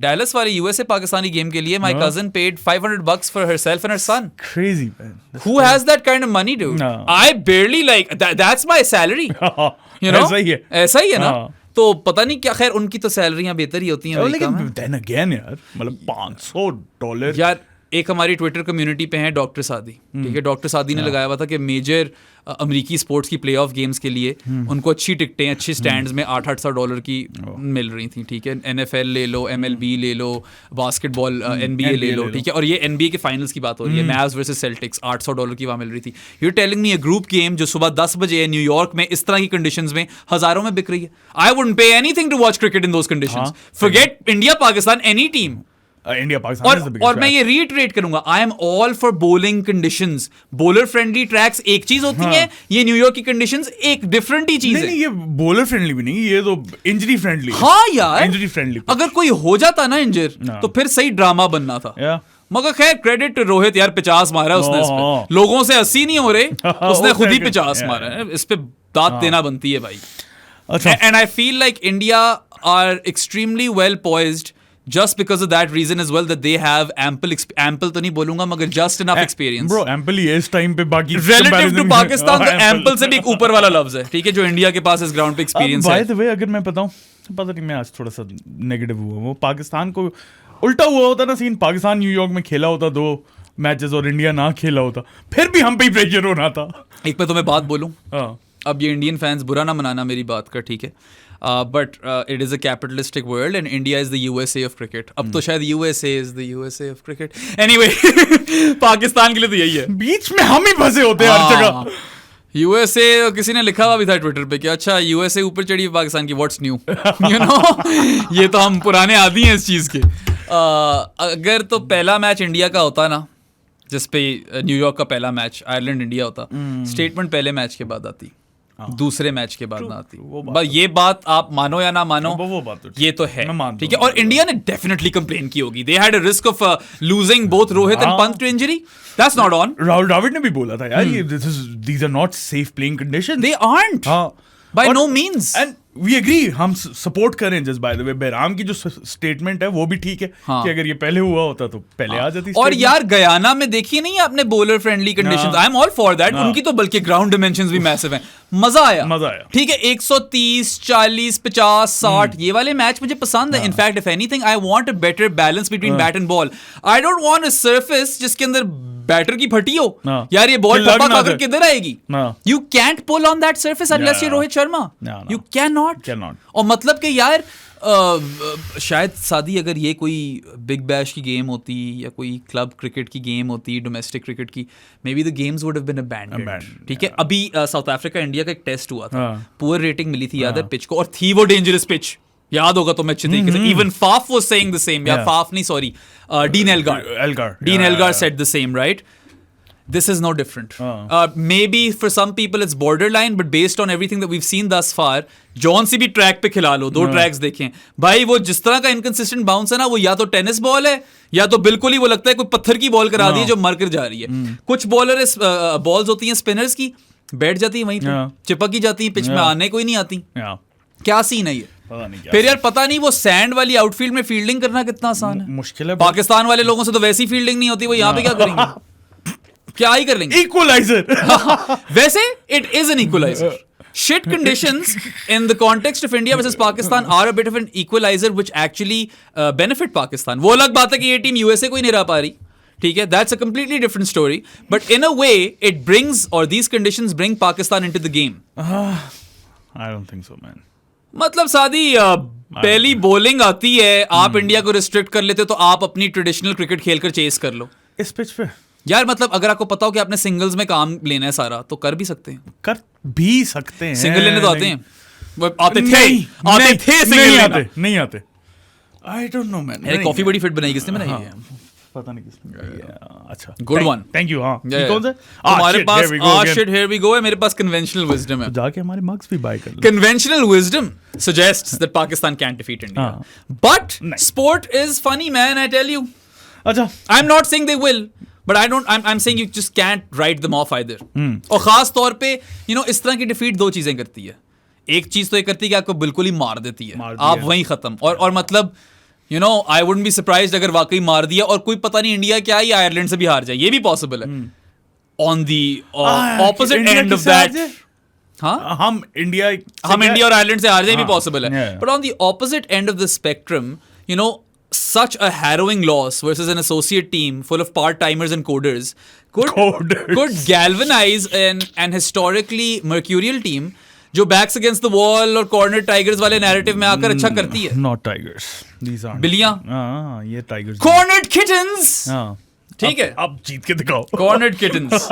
डैलस वाली यूएसए पाकिस्तानी गेम के लिए my cousin paid $500 for herself and her son. Crazy, man. Who has that kind of money, dude? No. I barely like that's my salary. You know? ऐसा ही है ना? तो पता नहीं क्या, खैर उनकी तो सैलरियां बेहतर ही होती हैं अमेरिका में। Then again यार, मतलब $500 यार। एक हमारी ट्विटर कम्युनिटी पे है डॉक्टर सादी, ठीक है। डॉक्टर सादी ने लगाया हुआ था कि मेजर अमेरिकी स्पोर्ट्स की प्ले ऑफ गेम्स के लिए उनको अच्छी टिकटें अच्छी स्टैंड्स में $800 की मिल रही थी, ठीक है। NFL ले लो, MLB ले लो, बास्केटबॉल NBA ले लो, ठीक है। और ये NBA के फाइनल्स की बात हो रही है, मैव्स वर्सेस सेल्टिक्स, $800 की वहाँ मिल रही थी। You are telling me a group game जो सुबह 10 बजे है न्यूयॉर्क में, इस तरह की कंडीशंस में हजारों में बिक रही है। I wouldn't pay anything to watch cricket in those conditions. Forget India Pakistan, any team. India Pakistan और मैं ये रीइटरेट करूंगा, I am all for bowling conditions. Bowler friendly tracks एक चीज होती है, ये न्यूयॉर्क की कंडीशंस एक डिफरेंट ही चीज है। नहीं, ये बॉलर फ्रेंडली भी नहीं, ये तो इंजरी फ्रेंडली। हाँ यार, इंजरी फ्रेंडली। अगर कोई हो जाता ना इंजर तो फिर सही ड्रामा बनना था। मगर खैर क्रेडिट टू रोहित यार, 50 मारा उसने इस पे। लोगों से 80 नहीं हो रहे, उसने खुद ही 50 मारा है। इस पे दाद देना बनती है भाई। And I feel like India are extremely well poised just because of that reason as well, that they have ample तो नहीं बोलूंगा मगर just enough experience. Bro, ample ही है इस टाइम पे, बाकी relative to पाकिस्तान तो ample से भी एक ऊपर वाला लफ्ज है, ठीक है, जो इंडिया के पास इस ग्राउंड पे एक्सपीरियंस है। By the way, अगर मैं बताऊं, पता नहीं मैं आज थोड़ा सा नेगेटिव हुआ, वो पाकिस्तान को उल्टा हुआ होता ना सीन, पाकिस्तान न्यूयॉर्क में खेला होता 2 मैचेस और इंडिया ना खेला होता, फिर भी हम पे ही प्रेशर होना था। एक मैं तुम्हें बात बोलूं, अब ये इंडियन फैंस बुरा ना मनाना मेरी बात का, ठीक है। But it is a capitalistic world and India is the USA of cricket. अब तो शायद USA is the USA of cricket. Anyway, Pakistan के लिए तो यही है। बीच में हम ही फंसे होते हैं हर जगह। USA, किसी ने लिखा हुआ भी था ट्विटर पे कि अच्छा USA ऊपर चढ़ी है पाकिस्तान की, व्हाट्स न्यू, यू नो। ये तो हम पुराने आदी हैं इस चीज़ के। अगर तो पहला मैच इंडिया का होता ना, जिस पे न्यूयॉर्क का पहला मैच आयरलैंड इंडिया होता, स्टेटमेंट पहले मैच के बाद आती, दूसरे मैच के बाद ना आती। ये बात आप मानो या ना मानो, वो बात तो ये तो है, ठीक है। और इंडिया ने डेफिनेटली कंप्लेन की होगी, they had a risk of losing both Rohit and Pant to injury, that's not on. Rahul Dravid ने भी बोला था यार, ये these are not safe playing conditions. They aren't. By no means. And we agree, हम सपोर्ट करें। Just by the way, Bahram की जो स्टेटमेंट है वो भी ठीक है कि अगर ये पहले हुआ होता तो पहले आ जाती। और यार गयाना में देखिए नहीं आपने bowler friendly conditions, I am all for that. उनकी तो बल्कि ग्राउंड डिमेंशंस भी मैसिव हैं, मजा आया। ठीक है, 130, 40, 50, 60 ये वाले मैच मुझे पसंद है। In fact if anything I want a better balance between bat and ball. I don't want a surface जिसके अंदर बैटर की फटी हो, यार ये बॉल टप्पा खाकर किधर आएगी। You can't pull on that surface unless you Rohit Sharma, you can not. और मतलब कि यार शायद सादी अगर ये कोई बिग बैश की गेम होती या कोई क्लब क्रिकेट की गेम होती, डोमेस्टिक क्रिकेट की, maybe the games would have been abandoned, ठीक है। अभी साउथ अफ्रीका इंडिया का एक टेस्ट हुआ था, पुअर रेटिंग मिली थी याद है पिच को, और थी वो डेंजरस पिच, याद होगा तो मैं अच्छे तरीके से, even Faf was saying the same, या फाफ नहीं sorry, dean Elgar said the same, right. This is no different. Maybe for some people it's borderline, but based on everything that we've seen thus far, जॉन सी भी track पे खिला लो, 2 tracks देखें भाई, वो जिस तरह का इनकंसिस्टेंट बाउंस है ना, वो या तो टेनिस बॉल है या तो बिल्कुल ही वो लगता है कोई पत्थर की बॉल करा दी है जो मर कर जा रही है. कुछ बॉलर बॉल्स होती हैं स्पिनर्स की, बैठ जाती है वहीं पे, चिपक ही जाती है, पिच में आने कोई नहीं आती. क्या सीन है ये? फिर यार पता नहीं वो सैंड वाली आउटफील्ड में फील्डिंग करना कितना आसान है. मुश्किल है. पाकिस्तान वाले लोगों से तो वैसी फील्डिंग नहीं होती, वो यहाँ पे क्या करेंगे? क्या ही कर लेंगे? इक्वलाइजर. वैसे it is an equaliser. Shit conditions in the context of India versus Pakistan are a bit of an equalizer which actually benefit Pakistan. वो अलग बात है कि ये टीम USA को ही नहीं हरा पा रही, ठीक है, that's a completely different story, but in a way it brings, or these conditions bring Pakistan into the game. I don't think so, man. मतलब सादी पहली बॉलिंग आती है, आप इंडिया को रिस्ट्रिक्ट कर लेते हो तो आप अपनी ट्रेडिशनल क्रिकेट खेलकर चेस कर लो इस पिच पे. यार मतलब अगर आपको पता हो कि आपने सिंगल्स में काम लेना है सारा, तो कर भी सकते हैं. कर भी सकते हैं. सिंगल लेने तो आते हैं, वो आते थे सिंगल नहीं आते. आई डोंट नो मैन. अरे कॉफी बड़ी फिट बनाई किसने बनाई है? पता नहीं किसने बनाई है. अच्छा, गुड वन, थैंक यू. हां, कौन सा हमारे पास? शिट, हियर वी गो है. मेरे पास कन्वेंशनल विजडम है, जाके हमारे मग्स भी बाय कर लो. Conventional wisdom suggests that Pakistan can't defeat India, but sport is funny, man, I tell you. अच्छा, I'm not saying they will, but I'm saying you just can't write them off either. और खास तौर पे इस तरह की defeat 2 चीजें करती है. एक चीज तो ये करती है कि आपको बिल्कुल ही मार देती है, आप वहीं खत्म. और मतलब आई वुडंट बी सरप्राइज्ड अगर वाकई मार दिया और कोई पता नहीं इंडिया क्या ही आयरलैंड से भी हार जाए, ये भी पॉसिबल है. On the opposite end of that, हम इंडिया और आयरलैंड से हार जाए भी पॉसिबल है. But on the opposite end of the spectrum, such a harrowing loss versus an associate team full of part-timers and coders could galvanize an historically mercurial team जो backs against the wall और corner tigers वाले narrative में आकर अच्छा करती है. Not tigers, these aren't. बिल्लियाँ. ये tigers. Cornered kittens. ठीक है, अब जीत के दिखाओ. Cornered kittens.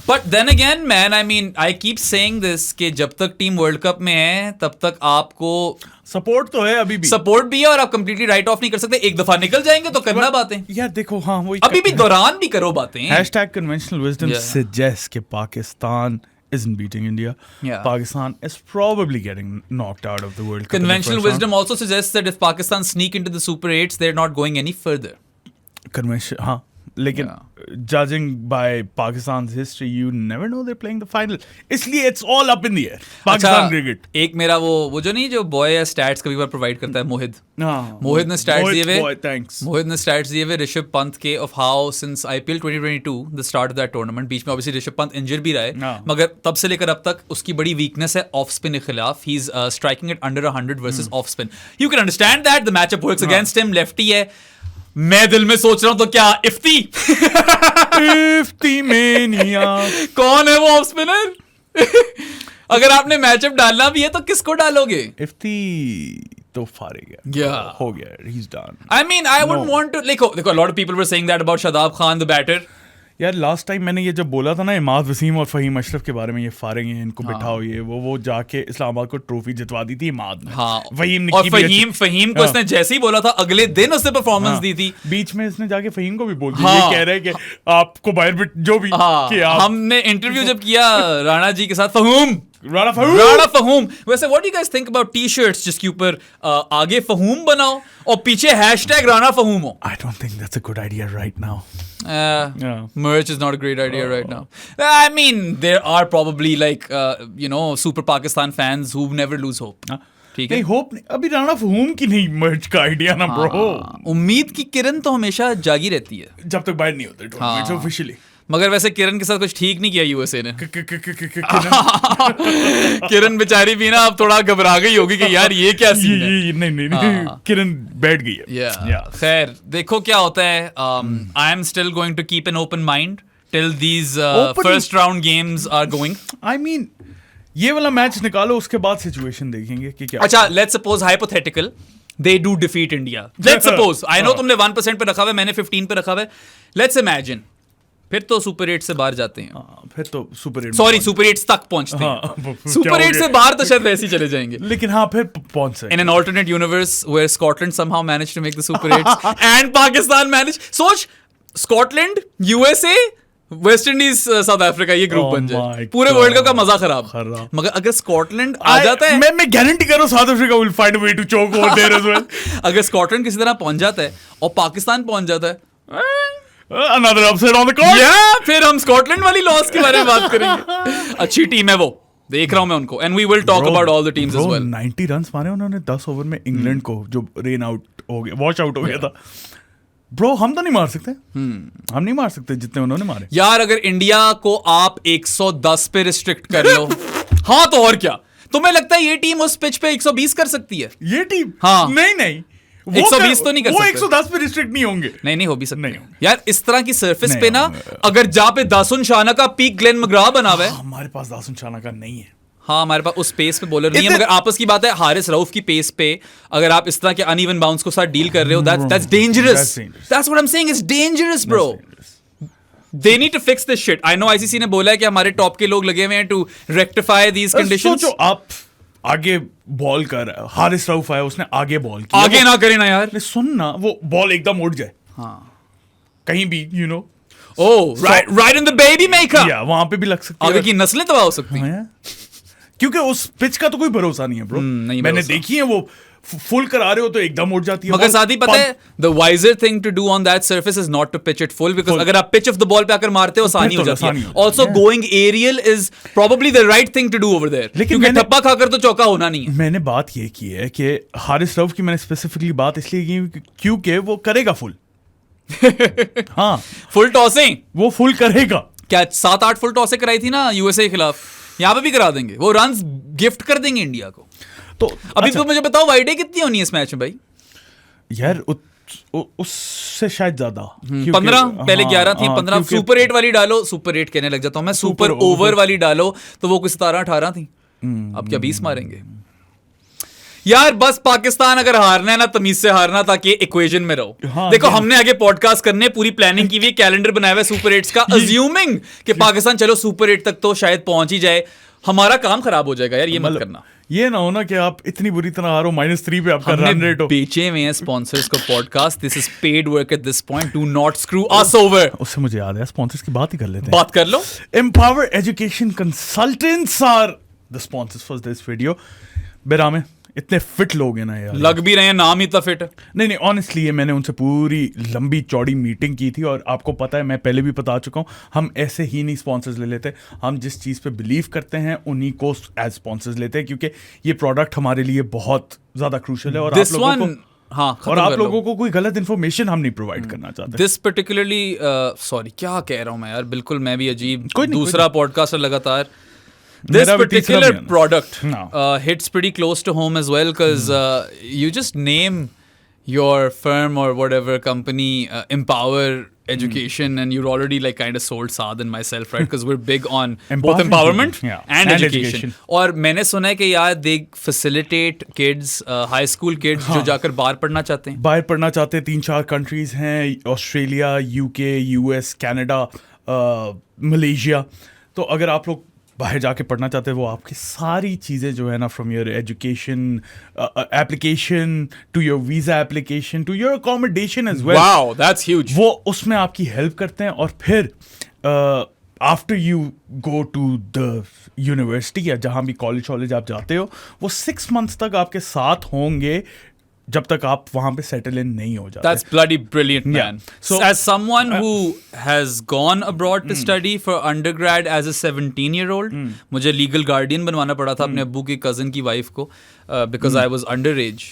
But then again, man, I mean, I keep saying this कि जब तक टीम वर्ल्ड कप में है तब तक आपको सपोर्ट तो है, अभी भी सपोर्ट भी है, और आप कंप्लीटली राइट ऑफ नहीं कर सकते. एक दफा निकल जाएंगे तो करना बातें यार. देखो, हाँ, वही अभी भी दौरान भी करो बातें. #conventional wisdom suggests कि Pakistan isn't beating India. Pakistan is probably getting knocked out of the World Cup. Conventional wisdom also suggests that if Pakistan sneak into the Super 8s, they're not going any further. Conventional, हाँ, लेकिन judging by Pakistan's history, you never know they're playing the final. इसलिए it's all up in the air. Pakistan cricket. एक मेरा वो जो नहीं, जो boy है स्टैट्स कभी बार प्रोवाइड करता है, मोहित ने स्टैट्स दिए हुए. मोहित ने स्टैट्स दिए हुए ऋषभ पंत के, of how since IPL 2022, the start of that tournament, बीच में ऑब्वियसली ऋषभ पंत इंजर भी रहा है, मगर तब से लेकर अब तक उसकी बड़ी वीकनेस है ऑफ स्पिन के खिलाफ. He is striking it under 100 versus off spin. You can understand that the matchup works against him. Lefty है. मैं दिल में सोच रहा हूं तो क्या इफ्ती मेनिया कौन है वो ऑफ स्पिनर? अगर आपने मैचअप डालना भी है तो किसको डालोगे? इफ्ती तो फारिग है, हो गया, he's done. I mean, I wouldn't want to, देखो, a lot of people were saying that about Shadab Khan, the batter. यार लास्ट टाइम मैंने ये जब बोला था ना इमाद वसीम और फहीम अशरफ के बारे में, ये फारिग हैं, इनको बिठाओ, ये वो जाके इस्लामाबाद को ट्रॉफी जितवा दी थी इमाद ने. फहीम को इसने जैसे ही बोला था अगले दिन उसने परफॉर्मेंस दी थी. बीच में इसने जाके फहीम को भी बोल दिया, ये कह रहे हैं कि आपको बाहर जो भी. हमने इंटरव्यू जब किया राणा जी के साथ, राणा फहूम. वैसे what do you guys think about T-shirts जिसके ऊपर आगे फहूम बनाओ और पीछे #राणा फहूम हो? I don't think that's a good idea right now. Merch is not a great idea right now. I mean, there are probably like super Pakistan fans who never lose hope. ठीक है, नहीं होप नहीं. अभी राणा फहूम की नहीं मर्च का idea ना ब्रो. उम्मीद की किरण तो हमेशा जागी रहती है जब तक बाहर नहीं होते ऑफिशियली. मगर वैसे किरण के साथ कुछ ठीक नहीं किया यूएसए ने. किरण बेचारी भी ना अब थोड़ा घबरा गई होगी कि यार ये क्या सीन है. नहीं किरण बैठ गई है. खैर देखो क्या होता है. I am still going to keep an open mind till these first round games are going. I mean ये वाला मैच निकालो, उसके बाद सिचुएशन देखेंगे कि क्या. अच्छा, let's suppose hypothetical they do defeat India. Let's suppose. I know तुमने 1% पे रखा हुआ है, मैंने 15 पे रखा हुआ है. Let's imagine. फिर तो सुपर 8 से बाहर जाते हैं. फिर तो सुपर 8 तक पहुंचते हैं. सुपर 8 से बाहर तो शायद वैसे ही चले जाएंगे. लेकिन हाँ, फिर पहुंच सकते. In an alternate universe where Scotland somehow managed to make the Super 8s and Pakistan managed. सोच, Scotland, USA, West Indies south Africa ये ग्रुप बन जाए, पूरे वर्ल्ड कप का मजा खराब। मगर अगर स्कॉटलैंड आ जाता है, मैं गारंटी कर रहा हूं South Africa will find a way to choke over there as well. अगर स्कॉटलैंड किसी तरह पहुंच जाता है और पाकिस्तान पहुंच जाता है, another upset on the court, फिर हम स्कॉटलैंड वाली लॉस के बारे में बात करेंगे। अच्छी टीम है वो, देख रहा हूं मैं उनको, and we will talk about all the teams as well. 90 runs मारे उन्होंने 10 ओवर में इंग्लैंड को, जो रेन आउट हो गया, वॉश आउट हो गया था। ब्रो हम तो नहीं मार सकते, हम नहीं मार सकते जितने उन्होंने मारे यार। अगर इंडिया को आप 110 पे रिस्ट्रिक्ट कर लो हाँ तो और क्या, तुम्हें लगता है ये टीम उस पिच पे 120 कर सकती है? ये टीम हाँ नहीं 120 तो नहीं कर सकते, 110 पे रिस्ट्रिक्ट नहीं होंगे। नहीं हो भी सकते नहीं होंगे यार। इस तरह की सरफेस पे ना, अगर जहाँ पे दासुन शाना का पीक ग्लेन मग्राह बना हुआ है, हमारे पास दासुन शाना का नहीं है। हाँ हमारे पास उस पेस पे बॉलर नहीं है। मगर आपस की बात है, हारिस रऊफ की पेस पे अगर आप इस तरह के अनइवन बाउंस को साथ डील कर रहे हो, that's dangerous. That's what I'm saying, it's dangerous bro. They need to fix this shit. I know ICC ने बोला है कि हमारे टॉप के लोग लगे हुए हैं to rectify these conditions. सोचो आप आगे बॉल कर, हारिस रऊफ आया, उसने आगे बॉल किया, आगे ना करे ना यार, सुन ना, वो बॉल एकदम उड़ जाए कहीं भी, you know, right in the baby maker, वहां पे भी लग सकती है, आगे की नस्लें तबाह हो सकती हैं। क्योंकि उस पिच का तो कोई भरोसा नहीं है ब्रो। मैंने देखी है, वो फुल करा रहे हो तो एकदम उड़ जाती है। मगर साथ ही पता है, the wiser thing to do on that surface is not to pitch it full, because अगर आप पिच ऑफ द बॉल पे आकर मारते हो आसानी हो जाती है। Also going aerial is probably the right thing to do over there, क्योंकि ठप्पा खाकर तो चौका होना नहीं है। मैंने बात ये की है कि हारिस रऊफ की मैंने स्पेसिफिकली बात इसलिए की क्योंकि वो करेगा फुल हाँ फुल टॉसिंग वो फुल करेगा। क्या 7-8 फुल टॉसें कराई थी ना यूएसए के खिलाफ, यहाँ पे भी करा देंगे, वो रन्स गिफ्ट कर देंगे इंडिया को। तो अभी तो मुझे बताओ वाइडे कितनी होनी है इस मैच में भाई? यार उससे शायद ज्यादा 15, पहले 11 थी, 15 सुपर 8 वाली डालो, सुपर 8 कहने लग जाता हूं मैं, सुपर ओवर वाली डालो तो वो कुछ 17-18 थी। अब क्या 20 मारेंगे यार? बस पाकिस्तान अगर हारना है ना, तमीज से हारना, ताकि इक्वेशन में रहो। देखो हमने आगे पॉडकास्ट करने पूरी प्लानिंग की हुई, कैलेंडर बनाया हुआ सुपर 8 का, अज्यूमिंग कि पाकिस्तान चलो सुपर 8 तक तो शायद पहुंच ही जाए। हमारा काम खराब हो जाएगा यार, ये मत करना। ये ना हो ना कि आप इतनी बुरी तरह हारो, -3 पे आपका रन रेट हो। बेचे हुए हैं स्पॉन्सर्स को podcast, this is paid work at this point, do not screw us over. उससे मुझे याद है, स्पॉन्सर्स की बात ही कर लेते हैं। बात कर लो। Empower education consultants are the sponsors for this video. बेरामे इतने फिट लोग हैं ना यार, लग भी रहे हैं, नाम ही इतना फिट है। नहीं ऑनेस्टली ये मैंने उनसे पूरी लंबी चौड़ी मीटिंग की थी, और आपको पता है, मैं पहले भी बता चुका हूँ, हम ऐसे ही नहीं स्पॉन्सर्स ले लेते। हम जिस चीज़ पे बिलीव करते हैं उन्हीं को एज स्पॉन्सर्स लेते हैं, क्योंकि ये प्रोडक्ट हमारे लिए बहुत ज़्यादा क्रूशियल है, और आप लोगों को कोई गलत इन्फॉर्मेशन हम नहीं प्रोवाइड करना चाहते। दिस पर्टिकुलरली सॉरी क्या कह रहा हूँ मैं यार, बिल्कुल मैं भी अजीब, दूसरा पॉडकास्ट लगातार। This particular product hits pretty close to home as well, because you just name your firm or whatever company Empower Education, and you're already like kind of sold Saad and myself, right? Because we're big on both empowerment and education. और मैंने सुना है कि यार they facilitate kids, high school kids जो जाकर बाहर पढ़ना चाहते हैं। बाहर पढ़ना चाहते हैं 3-4 कंट्रीज हैं, Australia, UK, US, Canada, Malaysia. तो अगर आप लोग बाहर जाके पढ़ना चाहते हैं, वो आपकी सारी चीज़ें जो है ना, from your education application to your visa application to your accommodation as well, wow that's huge, वो उसमें आपकी हेल्प करते हैं। और फिर after you go to the university या जहाँ भी कॉलेज आप जाते हो, वो 6 months तक आपके साथ होंगे जब तक आप वहां पे सेटल इन नहीं हो जाते। That's bloody brilliant, man. So, as someone who has gone abroad to study for undergrad as a 17-year-old, मुझे legal guardian बनवाना पड़ा था अपने अब्बू की cousin की wife को, because I was underage,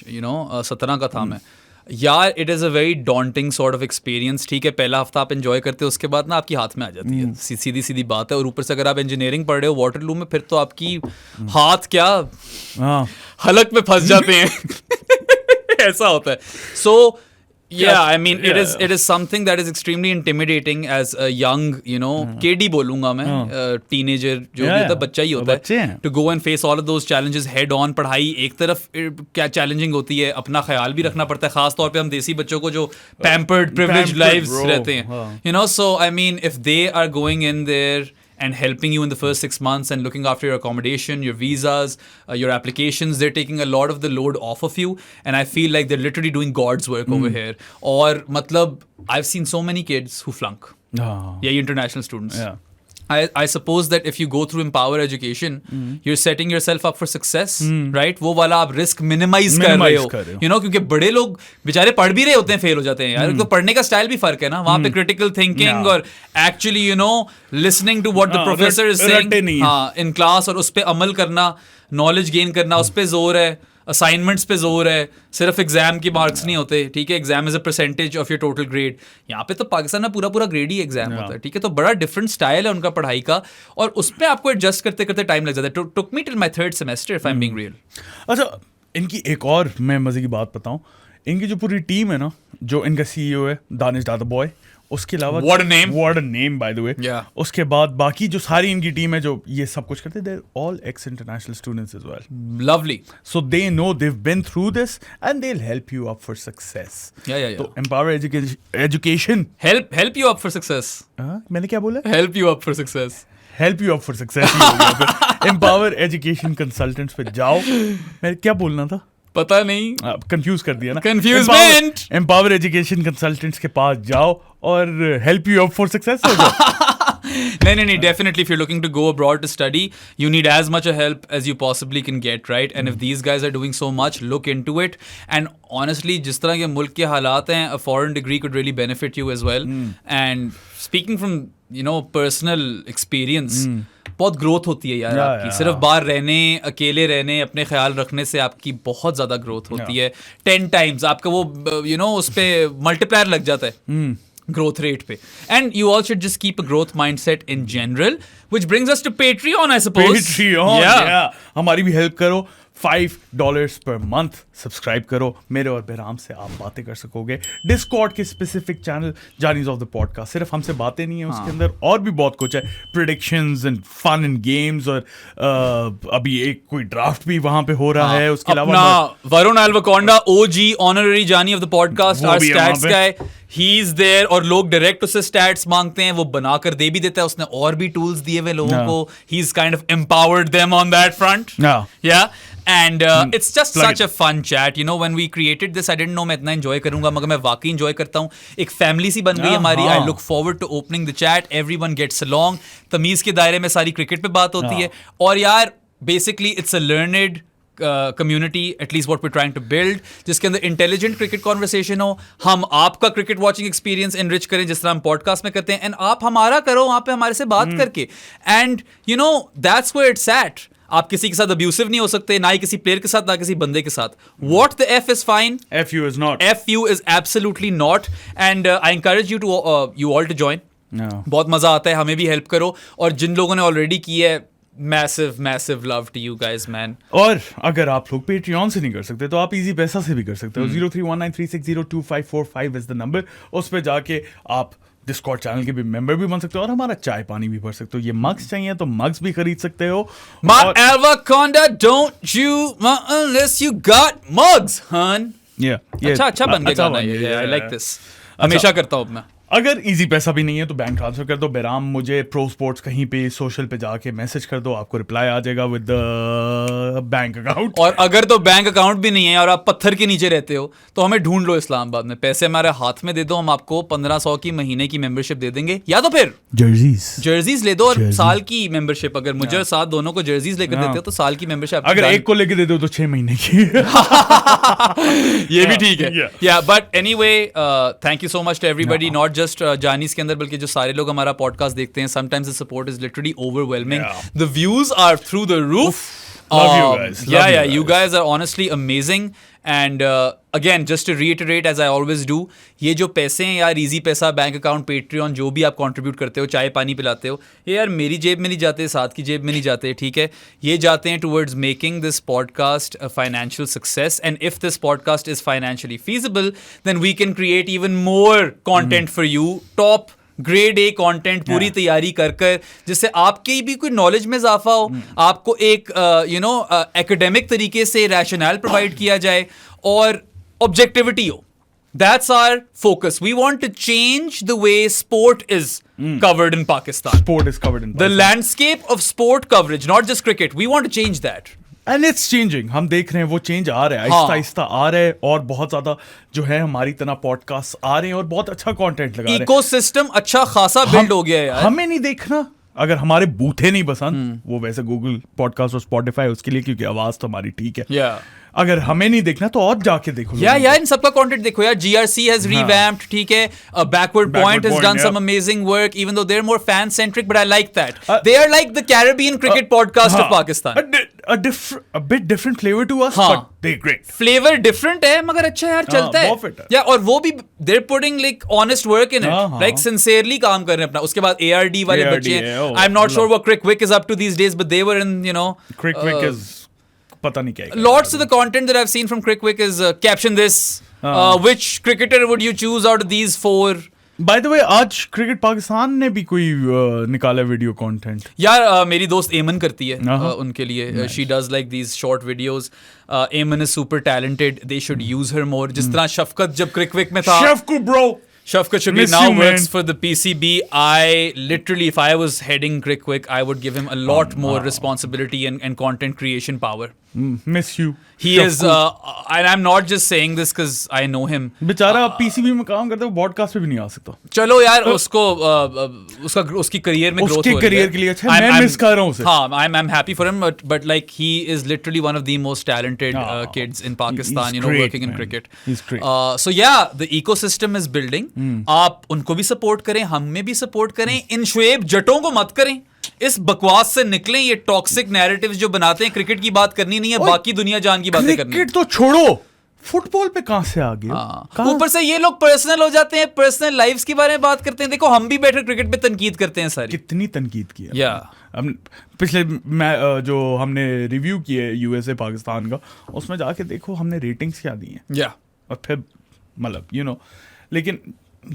17 का था मैं। यार it is a very daunting sort of experience. ठीक है, पहला हफ्ता आप एंजॉय करते हो, उसके बाद ना आपकी हाथ में आ जाती है, सीधी बात है। और ऊपर से अगर आप इंजीनियरिंग पढ़ रहे हो वाटरलू में, फिर तो आपकी हाथ क्या हलक में फंस जाते हैं ऐसा होता है। सो yeah, I mean it is something that is extremely intimidating as a young, KD बोलूंगा मैं, teenager जो भी होता है, बच्चा ही होता है, to go and face all of those challenges head on। पढ़ाई एक तरफ क्या चैलेंजिंग होती है, अपना ख्याल भी रखना पड़ता है, खास तौर पे हम देसी बच्चों को जो pampered privileged lives रहते हैं, so I mean if they are going in there and helping you in the first 6 months and looking after your accommodation, your visas, your applications. They're taking a lot of the load off of you, and I feel like they're literally doing God's work over here. Or matlab, I've seen so many kids who flunk. Yeah, international students. Yeah. I suppose that if you go through Empower Education, you're setting yourself up for success, right? वो वाला आप risk minimize कर रहे हो, you know, क्योंकि बड़े लोग बेचारे पढ़ भी रहे होते हैं, फेल हो जाते हैं यार. तो पढ़ने का स्टाइल भी फर्क है ना, वहाँ पे critical thinking और actually, you know, listening to what the professor is saying in class और उस पे अमल करना, knowledge gain करना, उस पे जोर है. असाइनमेंट्स पे जोर है, सिर्फ एग्जाम के मार्क्स नहीं होते, ठीक है. Exam is a percentage of your total grade. यहाँ पे तो पाकिस्तान में पूरा ग्रेड ही एग्जाम होता है, ठीक है. तो बड़ा डिफरेंट स्टाइल है उनका पढ़ाई का, और उस पर आपको एडजस्ट करते करते टाइम लग जाता है. Took me till my third semester if I am being real. अच्छा, इनकी एक और मैं मजे की बात बताऊं. इनकी जो पूरी टीम है ना, जो इनका CEO है दानिश दादा बॉय, उसके अलावा What a name by the way. Yeah. उसके बाद बाकी जो सारी इनकी टीम है जो ये सब कुछ करते हैं, they're all ex-international students as well. Lovely. So they know they've been through this and they'll help you up for success. Yeah. तो Empower Education. Help you up for success. मैंने क्या बोला? Help you up for success. Help you up for success ही हो गया फिर. Empower Education Consultants पे जाओ. मैं क्या बोलना था? पता नहीं, कंफ्यूज कर दिया ना. कंफ्यूजमेंट. एम्पावर एजुकेशन कंसल्टेंट्स के पास जाओ और help you up for success हो जाओ. नहीं, definitely if you're looking to go abroad to study, you need as much help as you possibly can get, right? And if these guys are doing so much, look into it. And honestly, जिस तरह के मुल्क के हालात हैं, a foreign degree could really benefit you as well. And speaking from, you know, personal experience, बहुत growth होती है यार आपकी. सिर्फ बाहर रहने, अकेले रहने, अपने ख्याल रखने से आपकी बहुत ज़्यादा ग्रोथ होती है. 10 times आपका वो, you know, उस पर मल्टीप्लायर लग जाता है growth rate पे. And you all should just keep a growth mindset in general, which brings us to Patreon, I suppose. Patreon, yeah. हमारी भी हेल्प करो. $5 per month सब्सक्राइब करो. मेरे और बेराम से आप बातें कर सकोगे. डिस्कॉर्ड के स्पेसिफिक चैनल जानीज ऑफ द पॉडकास्ट, सिर्फ हमसे बातें नहीं है, उसके अंदर और भी बहुत कुछ है. Predictions and fun and games, और अभी एक कोई ड्राफ्ट भी वहां पे हो रहा है. उसके अलावा वरुण अल्वकोंडा, OG ऑनररी जानी of the podcast, our stats guy, he is there. और लोग डायरेक्ट उससे स्टैट्स मांगते हैं, वो बनाकर दे भी देता है. उसने और भी टूल्स दिए हुए लोगों को. He is kind of empowered them on that front. या And it's just such a fun chat. You know, when we created this, I didn't know मैं इतना enjoy करूँगा, मगर मैं वाकई enjoy करता हूँ. एक family सी बन गई हमारी. I look forward to opening the chat. Everyone gets along. तमीज़ के दायरे में सारी क्रिकेट पे बात होती है. और यार, basically it's a learned community, at least what we're trying to build, जिसके अंदर intelligent cricket conversation हो. हम आपका cricket watching experience enrich करें जिस तरह हम podcast में करते हैं, and आप हमारा करो वहाँ पे हमारे से बात करके. And you know, that's where it's at. आप किसी के साथ अब्यूसिव नहीं हो सकते, ना ही किसी प्लेयर के साथ, ना किसी बंदे के साथ. What the F is fine. FU is not. FU is absolutely not. And I encourage you to you all to join. बहुत मजा आता है, हमें भी हेल्प करो. और जिन लोगों ने ऑलरेडी की है, massive love to you guys, man. और अगर आप लोग Patreon से नहीं कर सकते तो आप इजी पैसा से भी कर सकते हो. 0319360255 is the number. उस पे जाके आप डिस्कॉर्ड चैनल के भी मेंबर भी बन सकते हो और हमारा चाय पानी भी भर सकते हो. ये मग्स चाहिए तो मग्स भी खरीद सकते हो. My Alvaconda, don't you unless you got mugs, hun. Yeah. अच्छा बन गया गाना ये. I like this. हमेशा करता हूँ मैं. अगर इजी पैसा भी नहीं है तो बैंक ट्रांसफर कर दो. बेराम मुझे प्रो स्पोर्ट्स कहीं पे सोशल पे जाके मैसेज कर दो, आपको रिप्लाई आ जाएगा विद बैंक अकाउंट. और अगर तो बैंक अकाउंट भी नहीं है और आप पत्थर के नीचे रहते हो तो हमें ढूंढ लो इस्लामाबाद में. पैसे हमारे हाथ में दे दो, हम आपको 1500 की महीने की मेंबरशिप दे देंगे. या तो फिर जर्सीज ले दो और साल की मेंबरशिप. अगर मुझे और साथ दोनों को जर्सीज लेकर देते हो तो साल की मेंबरशिप. अगर एक को लेके दे दो तो 6 महीने की. ये भी ठीक है. या but anyway, thank you so much to everybody, not just जानीस के अंदर बल्कि जो सारे लोग हमारा पॉडकास्ट देखते हैं. Sometimes the support is literally overwhelming. The views are through the roof. Love you guys. You guys are honestly amazing. And again, just to reiterate, as I always do, ये जो पैसे हैं यार, इजी पैसा, bank account, Patreon, जो भी आप contribute करते हो, चाय पानी पिलाते हो, ये यार मेरी जेब में नहीं जाते, साथ की जेब में नहीं जाते, ठीक है. ये जाते हैं towards making this podcast a financial success. And if this podcast is financially feasible, then we can create even more content for you. Top grade A content पूरी तैयारी कर जिससे आपकी भी कोई नॉलेज में इजाफा हो, आपको एक एकेडमिक तरीके से रैशनल प्रोवाइड किया जाए और ऑब्जेक्टिविटी हो. That's our focus. We want to change the way sport is covered in Pakistan. Sport is covered in The Pakistan. landscape of sport coverage, not just cricket. We want to change that. And it's changing. हम देख रहे हैं वो change आ रहा है, आहिस्ता आहिस्ता आ रहा है, और बहुत ज्यादा जो है हमारी तरह पॉडकास्ट आ रहे हैं और बहुत अच्छा कंटेंट लगा रहे हैं. इकोसिस्टम अच्छा खासा बिल्ड हो गया है यार. हमें नहीं देखना, अगर हमारे बूथे नहीं पसंद, वो वैसे गूगल पॉडकास्ट और स्पॉटिफाई उसके लिए, क्योंकि आवाज तो हमारी ठीक है. अगर हमें नहीं देखना तो और जाके देखो. इन सबका कंटेंट देखो यार. GRC has revamped, ठीक है. Backward Point has done some amazing work, even though they're more fan centric, but I like that. They are like the Caribbean cricket podcast of Pakistan. A bit different flavor to us, but they're great. Flavor different है मगर अच्छा यार चलता है. या और वो भी they're putting like honest work in it, like sincerely काम कर रहे हैं अपना. उसके बाद ARD वाले बच्चे हैं. I'm not sure what Crickwick is up to these days, but they were in, Crickwick is पता नहीं क्या है. Lots of the content that I've seen from Crickwick is caption this. Which cricketer would you choose out of these 4? By the way, आज cricket Pakistan ने भी कोई निकाला video content. यार मेरी दोस्त एमन करती है उनके लिए. She does like these short videos. Eamon is super talented. They should use her more. जिस तरह शफकत जब Crickwick में था. Shafkat Shabir now works for the PCB. I literally, if I was heading Crickwick, I would give him a lot more responsibility and content creation power. Miss you. He is, and I'm not just saying this because I know him. बेचारा PCB में काम करता है, वो podcast पे भी नहीं आ सकता. चलो यार उसको उसकी करियर में ग्रोथ हो रही है. उसके करियर के लिए अच्छा है. मैं मिस कर रहा हूँ उसे. हाँ, I'm happy for him, but like he is literally one of the most talented kids in Pakistan, working in cricket. He's great. So yeah, the ecosystem is building. आप उनको भी सपोर्ट करें, हमें भी सपोर्ट करें. इन शुएब जटों को मत करें. इस बकवास से निकलें. ये टॉक्सिक नैरेटिव्स जो बनाते हैं. क्रिकेट की बात करनी नहीं है, बाकी दुनिया जान की बातें करनी है. क्रिकेट तो छोड़ो, फुटबॉल पे कहां से आ गए? ऊपर से ये लोग पर्सनल हो जाते हैं, पर्सनल लाइफ्स के बारे में बात करते हैं. देखो हम भी बैठे क्रिकेट पे तनकीद करते हैं सारी. कितनी तनकीद की है. पिछले जो हमने रिव्यू किए USA पाकिस्तान का, उसमें जाके देखो हमने रेटिंग्स क्या दी हैं. और फिर मतलब लेकिन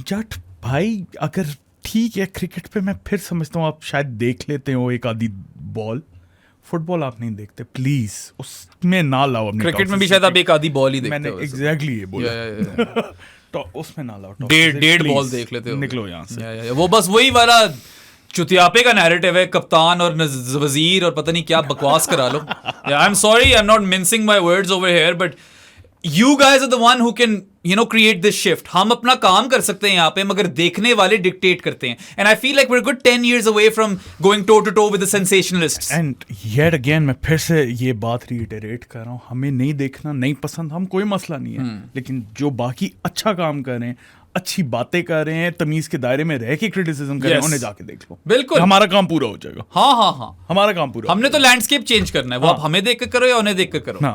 जट भाई, अगर ठीक है क्रिकेट पे मैं फिर समझता हूँ आप शायद देख लेते हो एक आधी बॉल. फुटबॉल आप नहीं देखते, प्लीज उसमें ना लाओ. क्रिकेट में भी शायद आप एक आधी बॉल ही देखते हो. मैंने एग्जैक्टली ये बोला. तो उसमें ना लाओ. डेढ़ बॉल देख लेते हो. निकलो यहाँ से. वो बस वही वाला चुतियापे का नैरेटिव है. कप्तान और वजीर और पता नहीं क्या बकवास करा लो. I am sorry, I am not mincing my words over here, but you guys are the one who can create this shift. हम अपना काम कर सकते हैं यहाँ पे, मगर देखने वाले डिक्टेट करते हैं. And I feel like we're a good 10 years away from going toe to toe with the sensationalists. And yet again मैं फिर से ये बात reiterate कर रहा हूँ, हमें नहीं देखना, नहीं पसंद, हम कोई मसला नहीं है. लेकिन जो बाकी अच्छा काम कर रहे हैं, अच्छी बातें कर रहे हैं, तमीज के दायरे में रह के क्रिटिसिज्म कर रहे हैं, उन्हें जाके देख लो. बिल्कुल हमारा काम पूरा हो जाएगा. हाँ हमारा काम पूरा. हमने तो लैंडस्केप चेंज करना है. वो आप हमें देख कर करो या उन्हें देख कर करो.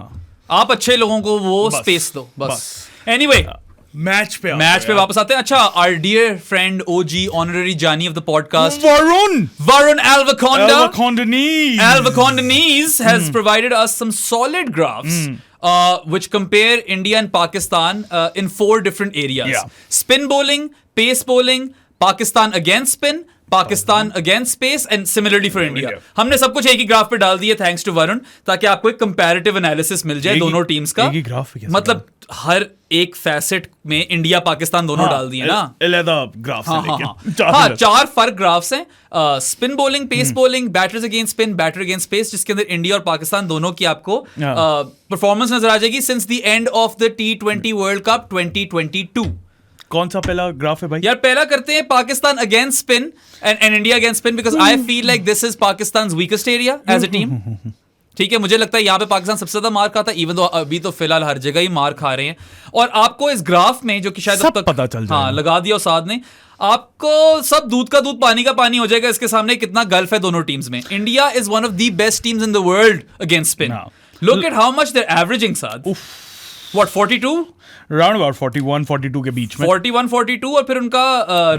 आप अच्छे लोगों को वो स्पेस दो बस. एनीवे, मैच पे वापस आते हैं. अच्छा, our dear friend OG honorary Johnny of the podcast, Varun Alvacondanese has provided us some solid graphs which compare India and Pakistan in 4 different areas. Spin bowling, pace bowling, Pakistan against spin, Pakistan against space, and similarly for India. हमने सब कुछ एक ही graph पे डाल दिया thanks to Varun, ताकि आपको एक कंपैरेटिव एनालिसिस मिल जाए दोनों टीम्स का. मतलब हर एक फैसेट में इंडिया पाकिस्तान दोनों डाल दिए ना. अलग ग्राफ से लेके. हाँ, 4 फर्क ग्राफ्स हैं. Spin bowling, pace bowling, batters against spin, batter against pace, जिसके अंदर इंडिया और पाकिस्तान दोनों की आपको परफॉर्मेंस नजर आ जाएगी since the end of the T20 world cup 2022. कौन सा पहला ग्राफ है भाई? यार पहला करते हैं Pakistan against spin and India against spin, because I feel like this is Pakistan weakest area as a team. ठीक है, मुझे लगता है यहाँ पे पाकिस्तान सबसे ज्यादा मार खाता है, इवन दो अभी तो फिलहाल हर जगह ही मार खा रहे हैं. और आपको इस ग्राफ में, जो कि शायद अब तक पता चल जाए, हाँ लगा दिया उसाद ने, आपको सब दूध का दूध पानी का पानी हो जाएगा इसके सामने कितना गल्फ है दोनों टीम्स में. India is one of the best teams in the world against spin. Look at how much there averaging, Saad. What, 42? Round about 41, 42 के बीच में. 41, 42, और फिर उनका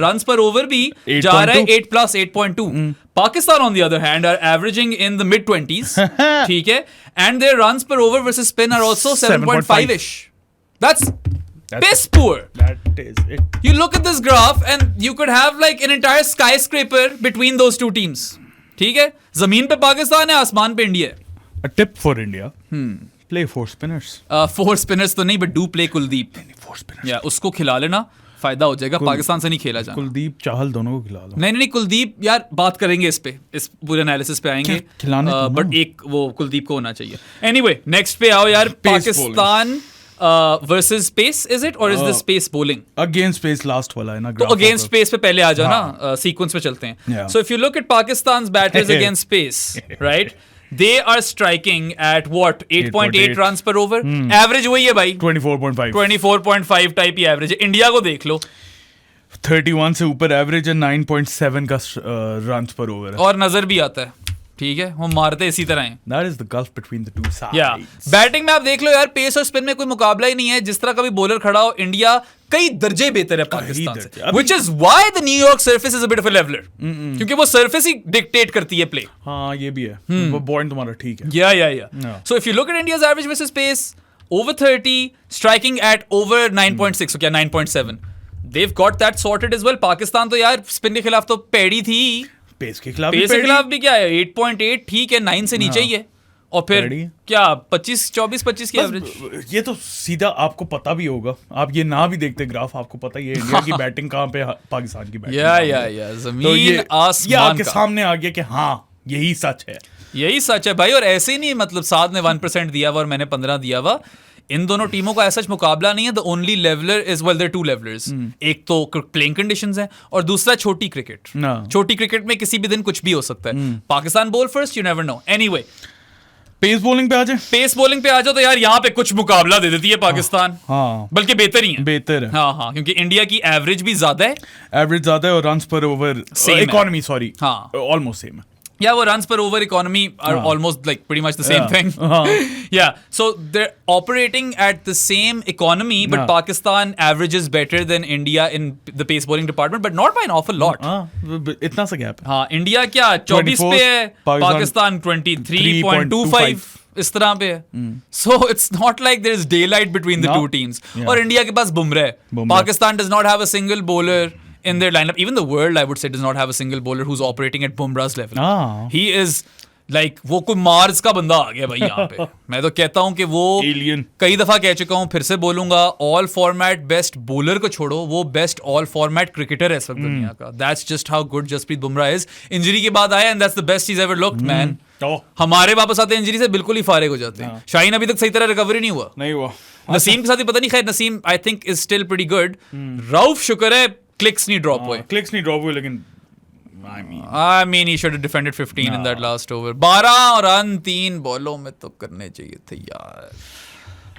runs per over भी जा रहा है 8+, 8.2. Pakistan on the other hand are averaging in the mid-20s. ठीक है, and their runs per over versus spin are also 7.5ish. That's piss poor. That is it. You look at this graph and you could have like an entire skyscraper between those two teams. ठीक है, जमीन पे पाकिस्तान है, आसमान पे India है. A tip for India. Play 4 spinners. 4 spinners तो नहीं, but do play Kuldeep. 4 spinners. या उसको खिला लेना, फायदा हो जाएगा. पाकिस्तान से नहीं खेला जाना. कुलदीप चाहल दोनों को खिला लो. नहीं कुलदीप यार, बात करेंगे इस पे, इस पूरे एनालिसिस पे आएंगे. बट एक वो कुलदीप को होना चाहिए. एनीवे, नेक्स्ट पे आओ यार. Pakistan versus pace, is it और is this pace bowling? Against pace last वाला है ना. तो अगेंस्ट पेस पे पहले आ जाओ ना, सीक्वेंस पे चलते हैं. So if you look at Pakistan's batters against pace, right? They are striking at what? 8.8 runs per over. Average वही है भाई. 24.5. 24.5 टाइप ही एवरेज है. इंडिया को देख लो, 31 से ऊपर एवरेज है, 9.7 का runs per over है. और नजर भी आता है. ठीक है, वो मारते इसी तरह हैं. That is the gulf between the two sides. Yeah. Batting में आप देख लो यार, पेस और स्पिन में कोई मुकाबला ही नहीं है. जिस तरह का भी बॉलर खड़ा हो, इंडिया कई दर्जे बेहतर है पाकिस्तान से. Which is why the New York surface is a bit of a leveler. क्योंकि वो surface ही डिक्टेट करती है प्ले. हाँ, ये भी है. वो पॉइंट तुम्हारा ठीक है. Yeah. So if you look at India's average versus pace, over 30, striking at over 9.6, so क्या 9.7. They've got that sorted as well. Pakistan तो यार स्पिन के खिलाफ तो पेड़ी थी. पेस के खिलाफ भी क्या है, 8.8 ठीक है, 9 से नीचे ही है. और फिर क्या 24-25 की एवरेज. ये तो सीधा आपको पता भी होगा, आप ये ना भी देखते ग्राफ, आपको पता ही है इंडिया की बैटिंग कहाँ पे, पाकिस्तान की बैटिंग. या जमीन आसमान. ये आपके सामने आ गया कि हाँ यही सच है. यही सच है भाई. और ऐसे ही नहीं, मतलब साथ ने 1% दिया हुआ और मैंने 15 दिया हुआ. इन दोनों टीमों का ऐसा मुकाबला नहीं है. The only leveller is, well there two levellers. एक तो प्लेइंग कंडीशंस हैं और दूसरा छोटी क्रिकेट. छोटी क्रिकेट में किसी भी दिन कुछ भी हो सकता है. Pakistan bowl first, you never know. Anyway, pace bowling पे आ जाए. पेस बॉलिंग पे आ जाओ तो यार यहाँ पे कुछ मुकाबला दे देती है पाकिस्तान. हाँ. बल्कि बेहतर ही है. बेहतर है. हाँ, क्योंकि इंडिया की एवरेज भी ज्यादा है. एवरेज ज्यादा है और रन्स पर over economy, sorry, almost same है. Yeah, वो runs per over economy are almost like pretty much the same thing. Yeah, so they're operating at the same economy, but Pakistan averages better than India in the pace bowling department, but not by an awful lot. इतना सा gap है. हाँ, India क्या 24 पे है, पाकिस्तान 23.25 इस तरह पे है. So it's not like there is daylight between the two teams. और इंडिया के पास बुमराह है. Pakistan does not have a single bowler in their lineup. Even the world, I would say, does not have a single bowler who's operating at Bumrah's level. He is like, वो कोई Mars का बंदा आ गया भाई यहाँ पे. मैं तो कहता हूँ कि वो Alien. कई दफा कह चुका हूँ, फिर से बोलूंगा, ऑल फॉर्मेट बेस्ट बॉलर को छोड़ो, वो बेस्ट ऑल फॉर्मेट क्रिकेटर है सब दुनिया का. That's just how good Jasprit Bumrah is. Injury के बाद आया and that's the best he's ever looked, man. हमारे वापस आते इंजरी से बिल्कुल ही फारिग हो जाते हैं. शाहीन अभी तक सही तरह रिकवरी नहीं हुआ. नसीम के साथ भी पता नहीं. खैर, Naseem I think is still pretty good. Rauf शुक्र है क्लिक्स नहीं ड्रॉप हुए. लेकिन I mean he should have defended 15 in that last over. 12 run 3 बॉलों में तो करने चाहिए थे यार.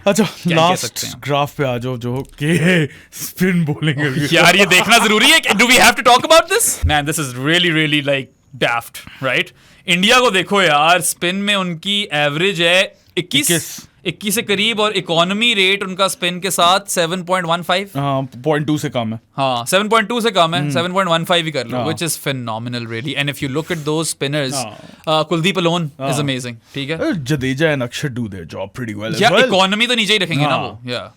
अच्छा, लास्ट ग्राफ पे आ जाओ जो कि स्पिन बॉलिंग है. यार ये देखना जरूरी है. Do we have to talk about this? Man, this is really like daft, right? India को देखो यार, स्पिन में उनकी एवरेज है 21 से करीब और इकोनॉमी रेट उनका स्पिन के साथ 7.15. हाँ, 0.2 से कम है. हाँ, 7.2 से कम है. 7.15 ही कर लो, which is phenomenal really. And if you look at those spinners, Kuldeep alone is amazing. ठीक है. Jadeja and Akshar do their job pretty well as well. Yeah, economy तो नीचे ही रखेंगे ना वो. Yeah.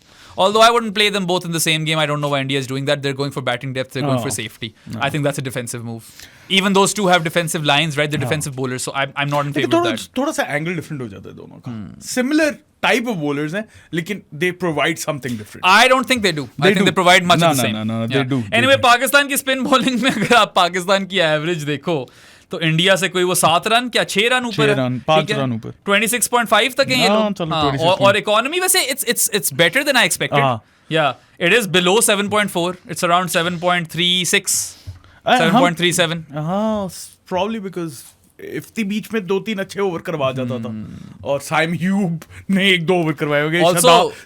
Although I wouldn't play them both in the same game. I don't know why India is doing that. They're going for batting depth. They're going for safety. I think that's a defensive move. Even those two have defensive lines, right? They're defensive bowlers. So I'm not in favor of that. थोड़ा सा angle different हो जाता है दोनों का. Similar type of bowlers हैं, लेकिन they provide something different. I don't think they do. I think they provide much of the same. No, they do. Anyway, Pakistan की spin bowling में अगर आप पाकिस्तान की average देखो, तो इंडिया से कोई वो 7 रन क्या 6 रन ऊपर है. 5 रन ऊपर. 26.5 तक है ये लोग. और इकोनॉमी वैसे it's better than I expected. Yeah, it is below 7.4. It's around 7.36, 7.37. Probably because Ifti बीच में 2-3 अच्छे ओवर करवा जाता था और साइम ह्यूब ने 1-2 ओवर करवाए होंगे.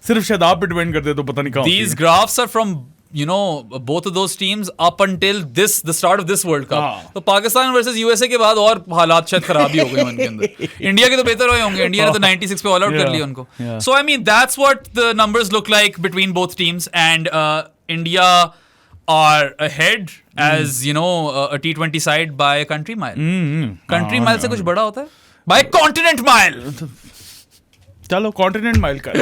सिर्फ शदाब पे डिपेंड करते तो पता नहीं कहाँ. These graphs are from, you know, both of those teams up until the start of this World Cup. तो पाकिस्तान वर्सेस यूएसए के बाद और हालात शायद खराब ही हो गए उनके अंदर. इंडिया के तो बेहतर हुए होंगे. इंडिया ने तो 96 पे ऑल आउट कर लिया उनको. So I mean that's what the numbers look like between both teams, and India are ahead as you know a T20 side by a country mile. Country mile से कुछ बड़ा होता है? By a continent mile. चलो continent mile का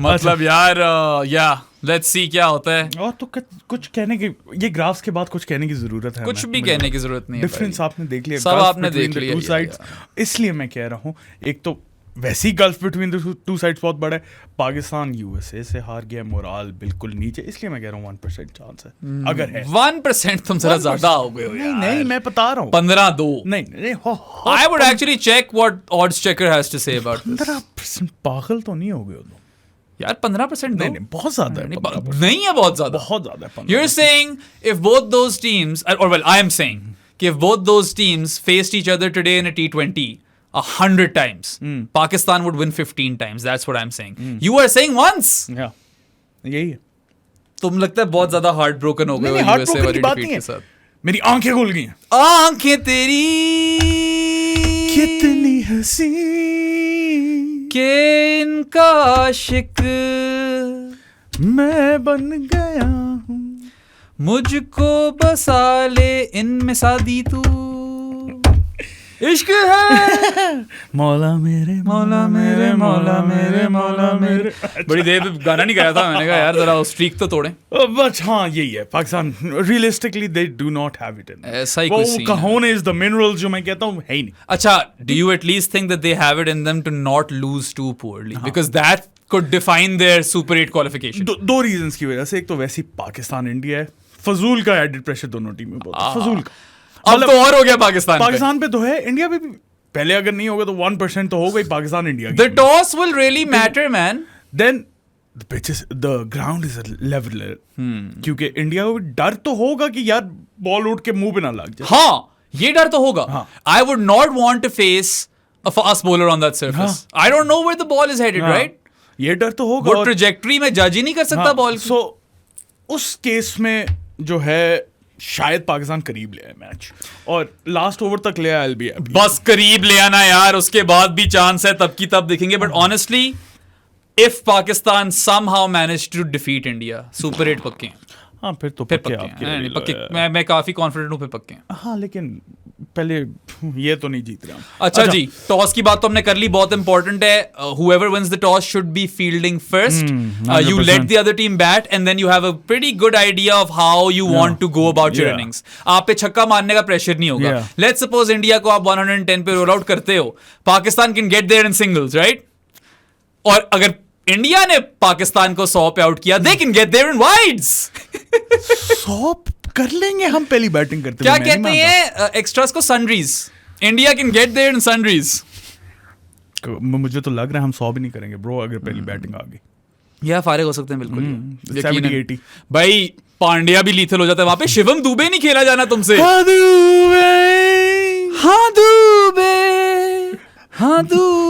मतलब यार let's see क्या होता है. और तो कुछ कहने की, ये ग्राफ्स के बाद कुछ कहने की जरूरत है. कुछ भी कहने की जरूरत नहीं है. डिफरेंस आपने देख लिया, सब आपने देख लिया. इसलिए मैं कह रहा हूँ, एक तो वैसी gulf between the two sides बहुत बड़ा है. पाकिस्तान यूएसए से हार गया, मोराल बिल्कुल नीचे, इसलिए मैं कह रहा हूँ 1% चांस है. अगर है 1% तुम जरा ज्यादा हो गए हो यार. नहीं मैं बता रहा हूँ 15-2. नहीं I would actually check what odds checker has to say about this. 15% पागल तो नहीं हो गए तुम यार 15% दो. नहीं बहुत ज्यादा है. नहीं है बहुत ज्यादा. बहुत ज्यादा है. You're saying if both those teams, or well, I am saying if both those teams faced each other today in a T20 100 times, Pakistan would win 15 times. That's what I'm saying. You are saying once. Yeah, यही है. तुम लगता है बहुत ज्यादा heart broken हो गए हो यूएसए वाली डिफीट के साथ. मेरी आंखें खुल गई हैं. आंखें तेरी कितनी हंसी के इनका आशिक मैं बन गया हूँ. मुझको बसा ले इनमें सादी तू. इश्क है मौला मेरे मौला मेरे मौला मेरे मौला मेरे. बड़ी देर पे गाना नहीं गाया था मैंने कहा यार जरा स्ट्रीक तो तोड़े. बस हाँ यही है Pakistan. Realistically they do not have it इन. ऐसा ही कुछ सीन है. कहोनेस द मिनरल्स जो मैं कहता हूँ है ही नहीं. अच्छा, do you at least think that they have it in them to not lose too poorly because that could define their Super 8 qualification? दो रीजंस की वजह से. एक तो वैसी पाकिस्तान इंडिया है, फजूल का एडेड प्रेशर दोनों टीम में बहुत फजूल का. अब तो और हो गया पाकिस्तान पे तो है, इंडिया पे भी. पहले अगर नहीं होगा तो 1% तो हो गई Pakistan India. The toss will really matter, man. Then the pitches, the ground is a leveler. क्योंकि इंडिया को भी डर तो होगा कि यार बॉल उठ के मुंह पे ना लग जाए. हाँ, ये डर तो होगा. I would not want to face a fast bowler on that surface. I don't know where the ball is headed, right? ये डर तो होगा. वो ट्रैजेक्टरी में जज ही नहीं कर सकता बॉल की. So उस केस में जो है शायद पाकिस्तान करीब ले आए मैच और लास्ट ओवर तक ले आए. बस करीब ले आना यार, उसके बाद भी चांस है तब की तब देखेंगे. But honestly if Pakistan somehow manage to defeat India, super 8 पक्के हैं. हाँ फिर पक्के. मैं काफी कॉन्फिडेंट हूँ फिर पक्के हैं. हाँ लेकिन पहले ये तो नहीं जीत रहा. अच्छा जी, टॉस की बात तो हमने कर ली, बहुत इंपॉर्टेंट है. whoever wins the toss should be fielding first. You let the other team bat and then you have a pretty good idea of how you want to go about your innings. आप पे छक्का मारने का pressure नहीं होगा. Let's suppose India को आप 110 पे रोल आउट करते हो, Pakistan can get there in singles, right? और अगर इंडिया ने पाकिस्तान को 100 पे आउट किया, they can get there in wides. 100 कर लेंगे हम पहली बैटिंग करते. क्या कहते हैं एक्स्ट्रास को? Sundries. India can get there in sundries. मुझे तो लग रहा है हम 100 भी नहीं करेंगे ब्रो अगर पहली बैटिंग आ गई. या फारिग हो सकते हैं बिल्कुल. 70-80 भाई पांड्या भी लीथल हो जाता है वहां पे. शिवम दुबे नहीं खेला जाना तुमसे. हाँ दुबे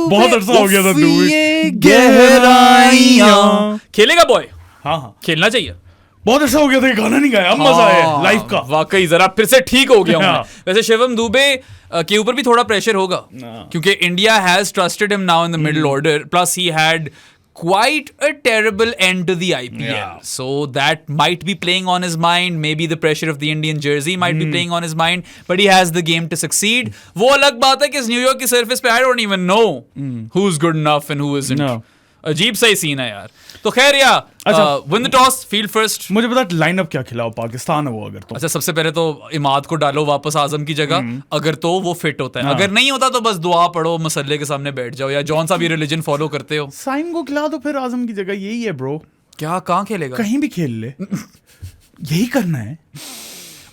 बहुत अरसा हो गया था दुबे. गहराइयां खेलेगा बॉय. हाँ खेलना चाहिए. बहुत अच्छा हो गया था, गाना नहीं गाया. मजा आया लाइफ का. वाकई जरा फिर से ठीक हो गया हूं. वैसे शिवम दुबे के ऊपर भी थोड़ा प्रेशर होगा क्योंकि India has trusted him now in the middle order. Plus he had quite a terrible end to the IPL. So that might be playing on his mind. Maybe the pressure of the Indian jersey might be playing on his mind. But he has the game to succeed. वो अलग बात है कि इस New York की surface पे I don't even know who's good enough and who isn't. No. अजीब सा ही सीन है यार. तो खैर यार, win the toss, field first. मुझे बता लाइनअप क्या खिलाओ पाकिस्तान है वो अगर तो. अच्छा, सबसे पहले तो इमाद को डालो वापस आजम की जगह अगर तो वो फिट होता है. अगर नहीं होता तो बस दुआ पढ़ो, मसल्ले के सामने बैठ जाओ या जौन सा भी रिलीजन फॉलो करते हो. साइम को खिला दो फिर आजम की जगह. यही है ब्रो. क्या कहाँ खेलेगा? कहीं भी खेल ले. यही करना है.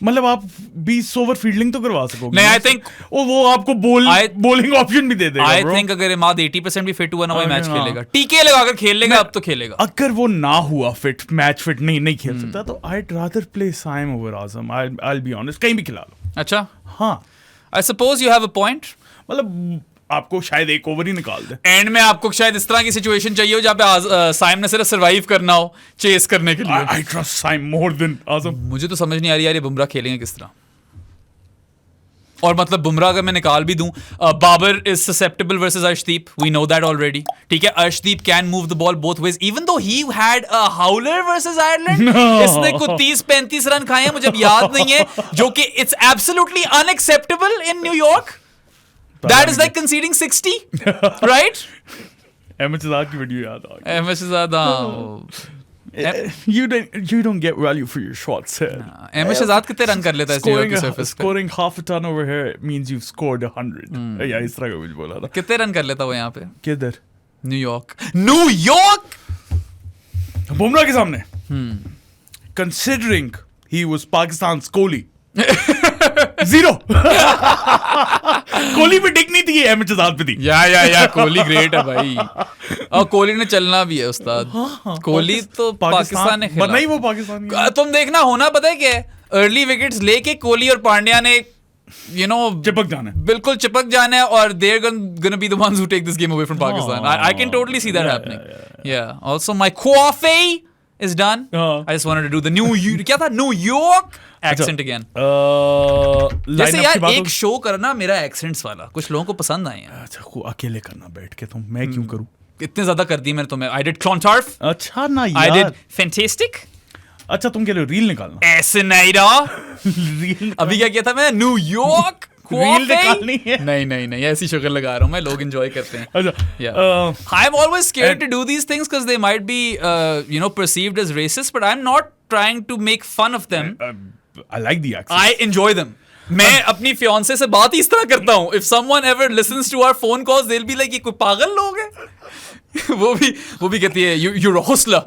मतलब आप 20 ओवर फील्डिंग तो करवा सकोगे. नहीं, आई थिंक वो आपको बॉलिंग ऑप्शन भी दे देगा. आई थिंक अगर इमाद 80% भी फिट हुआ ना वही मैच खेलेगा. टीके लगा अगर खेल लेगा अब तो खेलेगा. अगर वो ना हुआ फिट, मैच फिट नहीं खेल सकता तो I'd rather play Saim over Azam. I'll be honest. कहीं भी खिला लो. अच्छा, हाँ. I suppose you have a point. मतलब आपको शायद एक ओवर ही निकाल दे. एंड में आपको शायद इस तरह की सिचुएशन चाहिए हो जहाँ पे साइम ने सिर्फ सर्वाइव करना हो चेस करने के लिए. I trust Saim more than Azam. मुझे तो समझ नहीं आ रही यार ये बुमराह खेलेंगे किस तरह. और मतलब बुमराह अगर मैं निकाल भी दूं, Babar is susceptible versus Arshdeep. We know that already. ठीक है, Arshdeep can move the ball both ways. Even though he had a howler versus Ireland. इसने को 30-35 रन खाए हैं, मुझे याद नहीं है, जो कि it's absolutely unacceptable in New York. That is like conceding 60, right? MH Azad की वीडियो याद आ गई. MH Azad You don't get value for your shots. MS Shahzad कितने रन कर लेता है न्यूयॉर्क के सरफेस पे? Scoring half a ton over here means you've scored 100. या इस तरह का कुछ बोला था. कितने रन कर लेता वो यहाँ पे? किधर? न्यूयॉर्क बुमराह के सामने. Considering he was Pakistan's Kohli. 0. Kohli पे टिक नहीं थी, एमएच शहजाद पे थी. या कोहली ग्रेट है भाई. और कोहली ने चलना भी है उस्ताद. कोहली तो पाकिस्तान ने खेला. नहीं वो पाकिस्तान. तुम देखना होना पता है क्या है? अर्ली विकेट्स लेके कोहली और पांड्या ने चिपक जाना है. बिल्कुल चिपक जाना है और they're gonna be the ones who take this game away from Pakistan. I can totally see that happening. Yeah. Also my coffee is done. I just wanted to do the क्या था? New York accent again. जैसे यार एक show करना मेरा accents वाला कुछ लोगों को पसंद आए हैं. अच्छा को अकेले करना बैठ के तुम, मैं क्यों करूं? इतने ज्यादा कर दिए मैंने तुम्हें. I did Clontarf. अच्छा ना यार. I did Fantastic. अच्छा तुम कह रहे हो रील निकालना? ऐसे नहीं रहा. रील अभी क्या किया था मैं? न्यू यॉर्क रील निकालनी है. नहीं ऐसी शक्ल लगा रहा हूँ मैं. लोग एंजॉय करते हैं. अच्छा. I'm always scared to do these things because they might be perceived as racist, but I'm not trying to make fun of them. I like the accent. I enjoy them. मैं अपनी fiance से बात ही इस तरह करता हूँ. If someone ever listens to our phone calls, they'll be like ये कोई पागल लोग हैं. वो भी कहती है you're a hustler.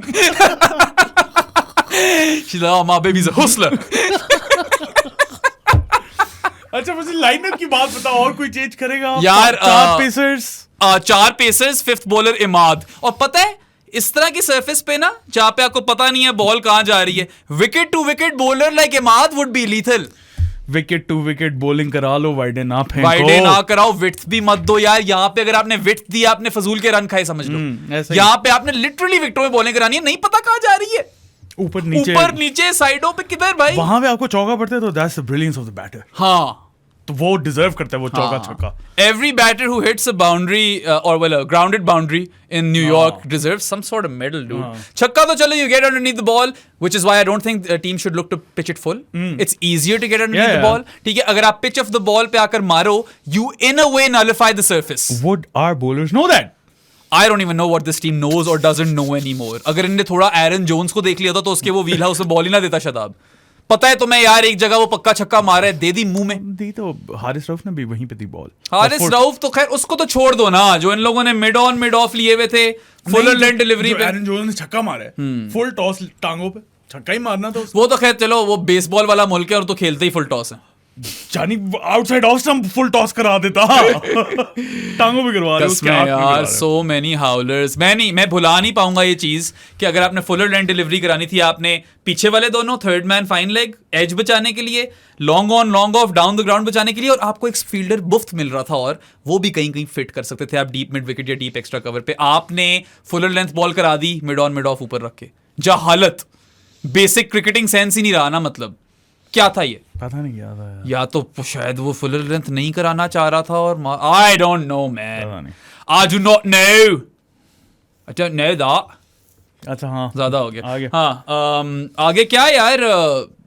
She's like, oh, my baby's a hustler. अच्छा मुझे लाइनअप की बात बताओ. और कोई चेंज करेगा यार? 4 पेसर्स 5th बॉलर इमाद. और पता है इस तरह की सरफेस पे ना जहाँ पे आपको पता नहीं है बॉल कहाँ जा रही है, wicket to wicket bowler like Imad would be lethal. Wicket to wicket bowling करा लो, वाइडे ना फेंको. वाइडे ना कराओ, विड्थ भी मत दो यार. यहाँ पे अगर आपने विड्थ दी आपने फजूल के रन खाए समझ लो. यहाँ पे आपने लिटरली विकेटों में बॉलिंग करानी है, नहीं पता कहाँ जा रही है. ऊपर नीचे साइडों पे किधर भाई. वहां पे आपको चौका पड़ता है तो that's the brilliance of the batter. हाँ तो वो डिजर्व करता है वो चौका छक्का. Every batter who hits a boundary or a grounded boundary in New York deserves some sort of medal, dude. Chakka to chalo, you get underneath the ball, which is why I don't think a team should look to pitch it full. It's easier to get underneath the ball. ठीक है, अगर आप pitch of the ball पे आकर मारो, you in a way nullify the surface. Would our bowlers know that? I don't even know what this team knows or doesn't know anymore. अगर इनने थोड़ा एरन जोन्स को देख लिया था तो उसके वो व्हील हाउस में बॉल ही ना देता शताब. पता है तुम्हें यार एक जगह वो पक्का छक्का मारा है, दे दी मुंह में. दी तो हारिस रऊफ ने भी वहीं पे दी बॉल. हारिस रऊफ तो खैर उसको तो छोड़ दो ना, जो इन लोगों ने मिड ऑन मिड ऑफ लिए हुए थे फुल लेंथ डिलीवरी पे. एरन जोन्स ने छक्का मारा है फुल टॉस टांगों पे, छक्का ही मारना था. वो तो खैर चलो वो बेसबॉल वाला मुल्क है और तो खेलते ही फुल टॉस है. जानी outside off stump full toss करा देता. टांगों पे करवा रहे उसके यार. So many howlers. मैं भुला नहीं पाऊंगा ये चीज कि अगर आपने फुलर लेंथ डिलीवरी करानी थी, आपने पीछे वाले दोनों third man fine leg edge बचाने के लिए, long on long off down the ground बचाने के लिए, और आपको एक फील्डर मुफ्त मिल रहा था और वो भी कहीं कहीं फिट कर सकते थे आप डीप मिड विकेट या डीप एक्स्ट्रा कवर पे. आपने फुलर लेंथ बॉल करा दी मिड ऑन मिड ऑफ ऊपर रख के. जहालत. बेसिक क्रिकेटिंग सेंस ही नहीं रहा ना. मतलब क्या था ये? पता नहीं क्या था या तो शायद वो फुल लेंथ नहीं कराना चाह रहा था और आई don't no man. I do not know. I don't know that. अच्छा हाँ ज्यादा हो गया. हाँ आगे क्या यार?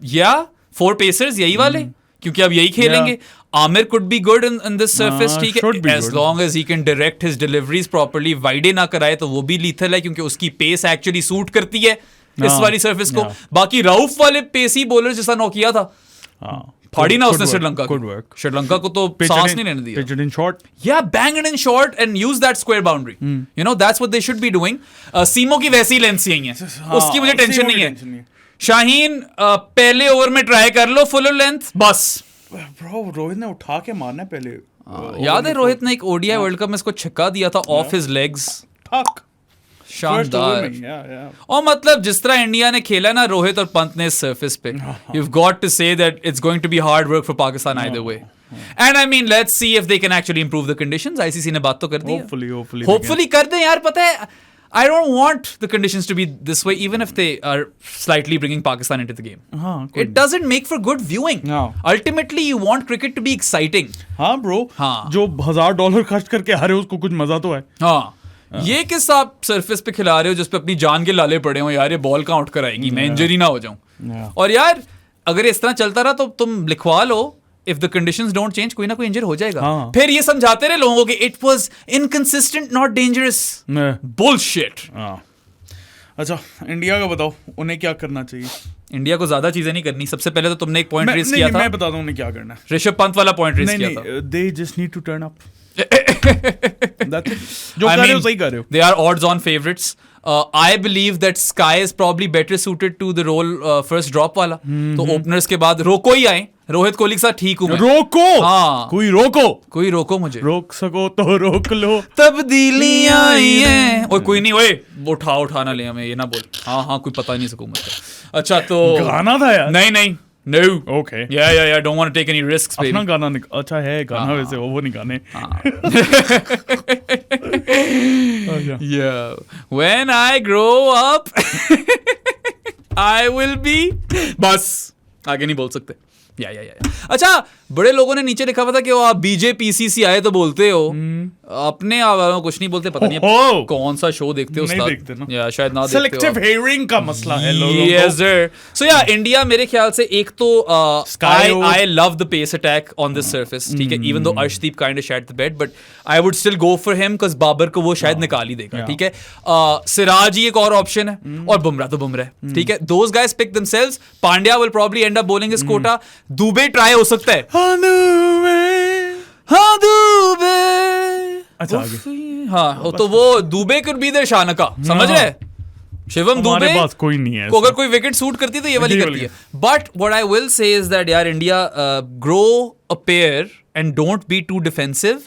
या 4 पेसर्स यही वाले क्योंकि अब यही खेलेंगे. Aamir could be good in this surface. ठीक है, as long as he can direct his deliveries properly. वाइडे ना कराए तो वो भी लीथल है क्योंकि उसकी पेस एक्चुअली सूट करती है इस वाली सरफेस को. बाकी रऊफ वाले पेसी बॉलर जैसा नॉकिया था, फाड़ी ना उसने श्रीलंका को. श्रीलंका को तो सांस नहीं लेने दिया. Pitch it in short. Yeah, bang it in short and use that square boundary. You know that's what they should be doing. सीमो की वैसी लेंथ यही है, उसकी मुझे टेंशन नहीं है. शाहीन पहले ओवर में ट्राई कर लो फुल लेंथ बस. Bro, रोहित ने उठा के मारना पहले. याद है रोहित ने एक ओडीआई वर्ल्ड कप में इसको छक्का दिया था ऑफ हिज लेग्स. शानदार. और मतलब जिस तरह इंडिया ने खेला ना रोहित और पंत ने इस सरफेस पे, you've got to say that it's going to be hard work for Pakistan either way. And I mean let's see if they can actually improve the conditions. ICC ने बात तो कर दी है. Hopefully कर दें यार. पता है I don't want the conditions to be this way even if they are slightly bringing Pakistan into the game. It doesn't make for good viewing. Ultimately you want cricket to be exciting. हाँ bro. जो $1000 खर्च करके हारे उसको कुछ मजा तो है. हाँ ये किस आप सरफेस पे खिला रहे हो जिस पे अपनी जान के लाले पड़े हो यार. ये बॉल कहाँ उठ कर आएगी, मैं इंजरी ना हो जाऊं. और यार अगर इस तरह चलता रहा तो तुम लिखवा लो if the conditions don't change कोई ना कोई इंजर हो जाएगा. फिर ये समझाते रहे लोगों को कि it was inconsistent not dangerous. Bullshit. अच्छा इंडिया का बताओ, उन्हें क्या करना चाहिए? इंडिया को ज्यादा चीजें नहीं करनी। सबसे पहले तो तुमने एक पॉइंट रेस किया था, मैं बता दूं उन्हें क्या करना है। ऋषभ पंत वाला पॉइंट रेस किया था। They just need to turn up. जो कर रहे हो सही कर रहे हो। They are odds on favorites. I believe that Sky is probably better suited to the role first drop वाला। तो ओपनर्स के बाद रोको ही आए, रोहित कोहली के साथ ठीक हूँ मैं। रोको, हाँ कोई रोको मुझे, रोक सको तो रोक लो। तब्दीलियां आई हैं। ओए कोई नहीं, ओए उठा ना ले हमें, ये ना बोल। हाँ कोई पता नहीं सकूँ मतलब। अच्छा तो गाना था यार। नहीं No. Okay. Yeah. Don't want to take any risks, baby. अपना गाना अच्छा है गाना वैसे वो नहीं गाने। Yeah. When I grow up, I will be. बस आगे नहीं बोल सकते। या अच्छा, बड़े लोगों ने नीचे लिखा हुआ था कि वो आप बीजेपीसीसी आए तो बोलते हो, अपने कुछ नहीं बोलते। पता नहीं कौन सा शो देखते हो नहीं देखते ना, या शायद ना सेलेक्टिव हियरिंग का मसला है लोगों को। Yes sir. सो या इंडिया मेरे ख्याल से एक तो I love the pace attack on this surface, ठीक है, even though Arshdeep kind of shat the bed, but I would still go for him because Babar को वो शायद निकाल ही देगा, ठीक है। सिराज ही एक और ऑप्शन है, और बुमराह तो बुमराह, ठीक है। Those guys pick themselves. Pandya will probably end up bowling his quota. Dube try हो सकता है। हाँ दुबे। अच्छा हाँ तो वो Dube could be there Shanaka, समझ रहे? शिवम दुबे पास कोई नहीं है, को अगर कोई विकेट सूट करती है तो ये वाली करती है। But what I will say is that यार India grow a pair and don't be too defensive.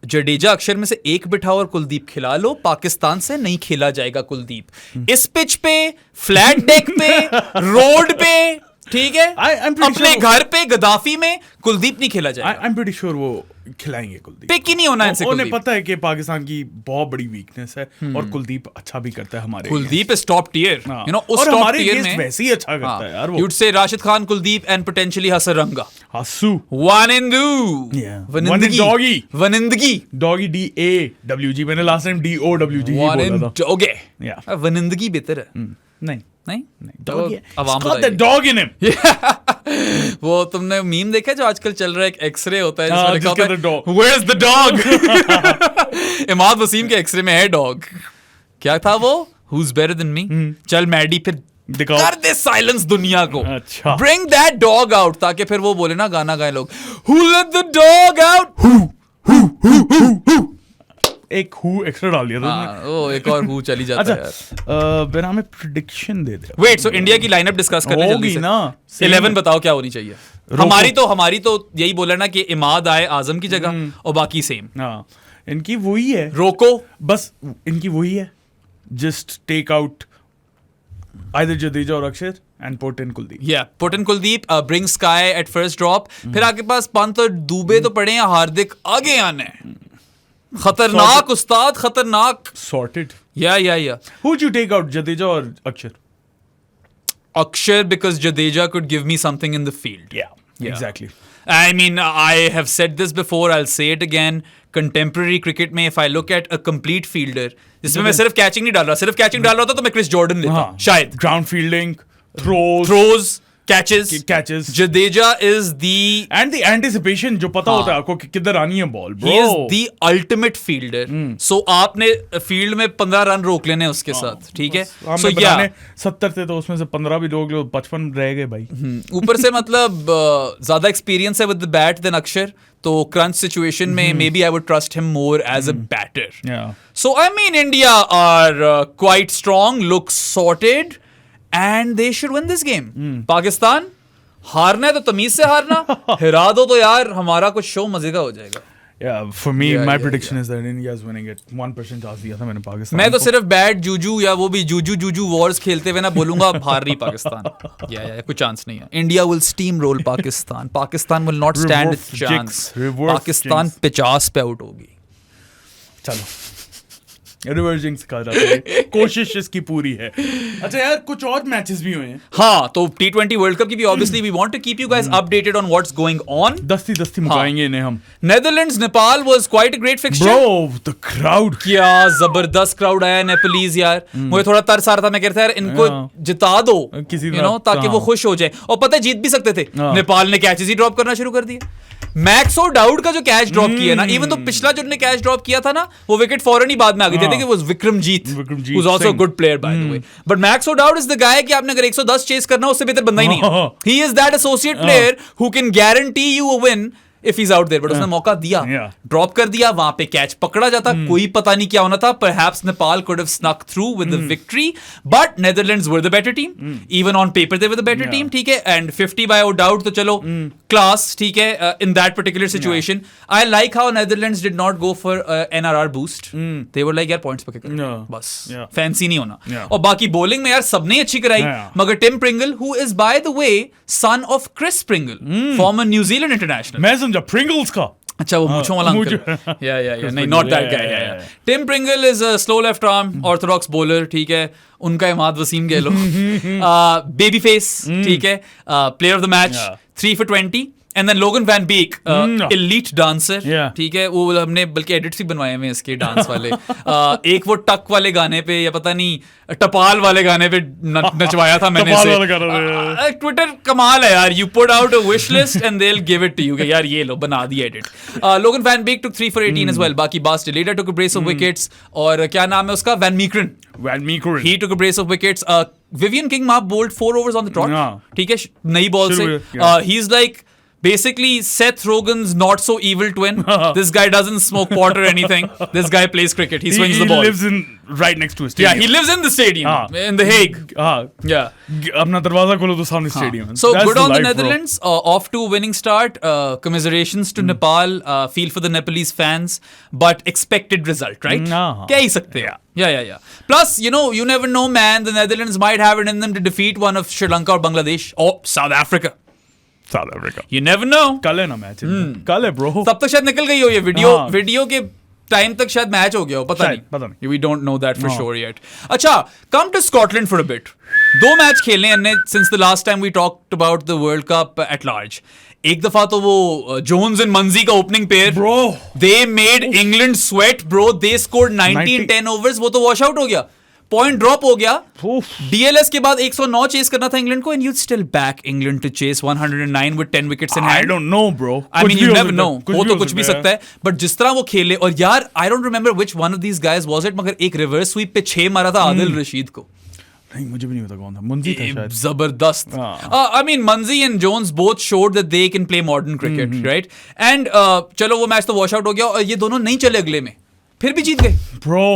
Jadeja Axar में से एक बिठाओ और कुलदीप खिला लो। पाकिस्तान से नहीं खेला जाएगा कुलदीप इस पिच पे, फ्लैट डेक पे, रोड पे, ठीक है, अपने घर पे गद्दाफी में कुलदीप नहीं खेला जाएगा। आई एम प्रीटी श्योर वो खिलाएंगे कुलदीप। पिक ही नहीं होना है। उन्हें पता है कि पाकिस्तान की बहुत बड़ी वीकनेस है और कुलदीप अच्छा भी करता है हमारे। Kuldeep is top tier, you know, उस और टॉप हमारे टियर में वैसे ही अच्छा करता है यार वो। यूड से राशिद खान, कुलदीप एंड पोटेंशियली हसरंगा, हसू, वानिंदू, वनिंदगी, वनिंदगी, डॉगी DAWG, मैंने लास्ट टाइम DOWG बोला था। ओके, वनिंदगी बेहतर है। नहीं तो अवाम got that dog in him. वो तुमने मीम देखा जो आजकल चल रहा है, एक एक्सरे होता है जिसमें लिखा होता है Where's the dog? Imad Wasim के एक्सरे में है डॉग। क्या था वो? Who's better than me? चल मैडी फिर कर दे साइलेंस दुनिया को। अच्छा। Bring that dog out, ताकि फिर वो बोले ना, गाना गाए लोग, Who let the dog out? Who? एक हु एक्स्ट्रा डाल दिया था वो एक और हु चली जाता है यार। बिना हमें प्रेडिक्शन दे दे। वेट, सो इंडिया की लाइनअप डिस्कस करने जल्दी से ना। 11 बताओ क्या होनी चाहिए। हमारी तो यही बोला ना कि इमाद आए आजम की जगह और बाकी सेम। हाँ, इनकी वही है, रोको बस, इनकी वही है, just take out either Jadeja और Axar and put in Kuldeep. Yeah, put in Kuldeep, bring Sky at first drop. फिर आपके पास पंत और दुबे तो पड़े हैं, हार्दिक आगे आने। खतरनाक उस्ताद, खतरनाक। Sorted. Yeah. Who would you take out, Jadeja or Akshar? Akshar, because Jadeja could give me something in the field. Yeah. Exactly. I mean, I have said this before, I'll say it again. Contemporary cricket में if I look at a complete fielder, जिसमें मैं सिर्फ catching नहीं डाल रहा, सिर्फ catching डाल रहा होता तो मैं क्रिस जॉर्डन लेता शायद। Ground fielding, throws, catches. Jadeja is the and the anticipation जो पता होता है आपको कि किधर आनी है ball, bro. He is the ultimate fielder. So आपने फील्ड में 15 रन रोक लेने उसके साथ, ठीक है। So yeah, 70 थे तो उसमें से 15 भी रोक लो, 55 रह गए भाई। ऊपर से मतलब ज्यादा एक्सपीरियंस है विद द बैट देन अक्षर, तो क्रंच सिचुएशन में maybe I would trust him more as a batter. So I mean India are quite strong, look sorted and they should win this game. Pakistan हारना है तो तमीज से हारना, हिरा दो तो यार हमारा कुछ शो मजे का हो जाएगा। Yeah, for me, my prediction is that India is winning it. 1% chance दिया था मैंने पाकिस्तान। मैं तो सिर्फ बैट जूजू या वो भी जूजू वॉर्स खेलते हुए ना बोलूंगा हार रही पाकिस्तान। या कोई चांस नहीं है। India will steamroll Pakistan. Pakistan will not stand a chance। Pakistan 50 पे आउट होगी। चलो, रिवर्जिंग सिखा जाता है, कोशिश इसकी पूरी है। अच्छा यार, कुछ और मैचेस भी हुए हैं। हाँ, तो T20 वर्ल्ड कप की भी obviously we want to keep you guys updated on what's going on. दस्ती मुकाएंगे इन्हें हम। Netherlands Nepal was quite a great fixture. Bro, the crowd, क्या जबरदस्त क्राउड आया नेपालीज यार। मुझे थोड़ा तरस आ रहा था, मैं कह रहा था यार इनको जिता दो किसी, यू नो, ताकि वो खुश हो जाए। और पता है जीत भी सकते थे, नेपाल ने कैचेस ही ड्रॉप करना शुरू कर दिए। मैक्स और डाउड का जो कैच ड्रॉप किया ना, इवन तो पिछला जो कैच ड्रॉप किया था ना, वो विकेट फौरन ही बाद में आ गई थी। think it was Vikramjeet who's also a good player by the way. But Max O'Dowd is the guy कि आपने अगर 110 चेस करना उससे बेहतर बंदा ही नहीं है. He is that associate player who can guarantee you a win if he's out there. But उसने मौका दिया, ड्रॉप कर दिया, वहां पे कैच पकड़ा जाता, कोई पता नहीं क्या होना था. Perhaps Nepal could have snuck through with the victory, but Netherlands were the better team. Even on paper they were the better team, ठीक है. And 50 by O'Dowd तो चलो class, ठीक है. In that particular situation, I like how Netherlands did not go for NRR boost. They were like यार points पके कर, बस fancy नहीं होना. और बाकी bowling में यार सबने अच्छी कराई, मगर Tim Pringle, who is by the way son of Chris Pringle, former New Zealand international. Pringles का अच्छा वो मूंछों वाला अंकल या नहीं not that guy Tim Pringle is a slow left arm orthodox bowler ठीक है उनका इमाद वसीम कह लो बेबी फेस ठीक है player of the match 3 for 20 and then Logan van Beek elite dancer ठीक है वो हमने बल्कि एडिट्स भी बनवाए हुए इसके डांस वाले एक वो टक वाले गाने पे या पता नहीं टपाल वाले गाने पे नचवाया था मैंने इसे. ट्विटर कमाल है यार. You put out a wish list and they will give it to you यार ये लो बना दी edit. Logan van Beek took 3 for 18 as well. बाकी Bas de Leede took a brace of wickets और क्या नाम है उसका वैन मीकरन ही took a brace of wickets. Vivian Kingma bowled 4 overs on the trot ठीक है नई बॉल से. He is like basically Seth Rogen's not so evil twin. This guy doesn't smoke pot or anything. This guy plays cricket. He swings the ball. He lives in right next to a stadium. Yeah, he lives in the stadium in The Hague. Yeah. अपना दरवाजा खोलो तो सामने stadium. So that's good on the Netherlands. Off to a winning start. Commiserations to Nepal. Feel for the Nepalese fans, but expected result, right? कह ही सकते हैं. Yeah. Plus, you know, you never know, man. The Netherlands might have it in them to defeat one of Sri Lanka or Bangladesh or South Africa. You never know. कल है ना match. कल है bro. तब तक शायद निकल गई हो ये वीडियो के टाइम तक शायद मैच हो गया हो पता नहीं. We don't know that for sure yet. अच्छा, come to Scotland for a bit. 2 match खेलने हमने since the last time we talked about the World Cup at large. एक दफा तो वो जोन्स एंड मंजी का opening pair bro they made England sweat bro. They scored 90 in 10 overs. वो तो wash out हो गया. पॉइंट ड्रॉप हो गया. डीएलएस के बाद 109 चेस करना था इंग्लैंड को and you still back England to chase 109 with 10 wickets in hand. I don't know bro. I mean you never know. वो तो कुछ भी सकता है बट जिस तरह वो खेले और यार I don't remember which one of these guys was it मगर एक रिवर्स स्वीप पे 6 मारा था आदिल रशीद को. नहीं मुझे भी नहीं पता कौन था. मंजी था शायद. जबरदस्त. I mean Munsey and Jones both showed that they can play modern cricket right. And चलो वो मैच तो वॉश आउट हो गया और ये दोनों नहीं चले अगले में. फिर भी जीत गए ब्रो.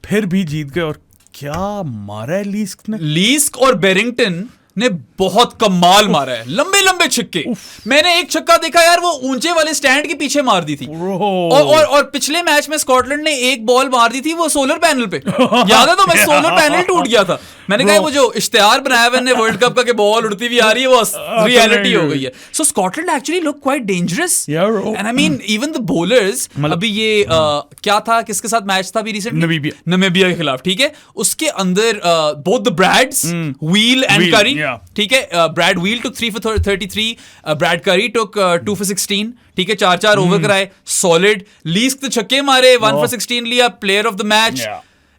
फिर भी जीत गए. और क्या मारा है लीस्क ने. लीस्क और बेरिंगटन ने बहुत कमाल मारा है. लंबे लंबे छक्के. मैंने एक छक्का देखा यार वो ऊंचे वाले स्टैंड के पीछे मार दी थी. और पिछले मैच में स्कॉटलैंड ने एक बॉल मार दी थी वो सोलर पैनल पे. याद है तो मैं सोलर पैनल टूट गया था. मैंने कहा वो जो इश्तेहार बनाया मैंने वर्ल्ड कप का कि बॉल उड़ती हुई आ रही है वो रियलिटी हो गई है. So Scotland actually look quite dangerous and I mean even the bowlers. अभी ये क्या था किसके साथ मैच था अभी रिसेंटली नमीबिया के खिलाफ ठीक है. उसके अंदर both the Brads Wheal and Currie ठीक है. Brad Wheal took 3 for 33. Brad Currie took 2 for 16 ठीक है. 4 ओवर कराए सॉलिड. लीस्क तो छक्के मारे 1 for 16 लिया. Player of the match.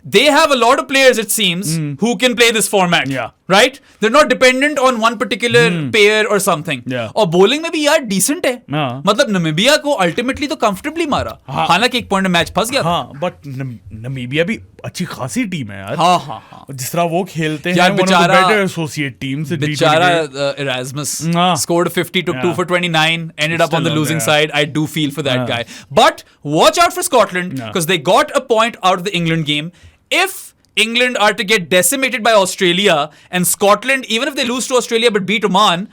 They have a lot of players, it seems, who can play this format, right? They're not dependent on one particular pair or something. और bowling में भी यार decent है. मतलब नमीबिया को ultimately तो comfortably मारा. हालांकि एक point में मैच फंस गया था. but नमीबिया भी अच्छी खासी टीम है यार. हाँ. जिस तरह वो खेलते हैं one of the better associate teams. बेचारा Erasmus scored 50, took 2 for 29, ended up on the losing side. I do feel for that guy. But watch out for Scotland because they got a point out of the England game. If England are to get decimated by Australia and Scotland, even if they lose to Australia but beat Oman,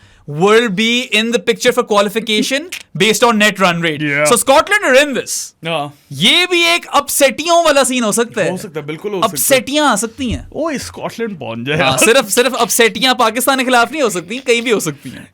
will be in the picture for qualification based on net run rate. So Scotland are in this. ये भी एक अपसेटियों वाला scene हो सकता है. हो सकता है बिल्कुल हो सकता है. अपसेटियां आ सकती हैं. ओए स्कॉटलैंड पहुंच जाए. सिर्फ अपसेटियां पाकिस्तान के खिलाफ नहीं हो सकती कहीं भी हो सकती हैं.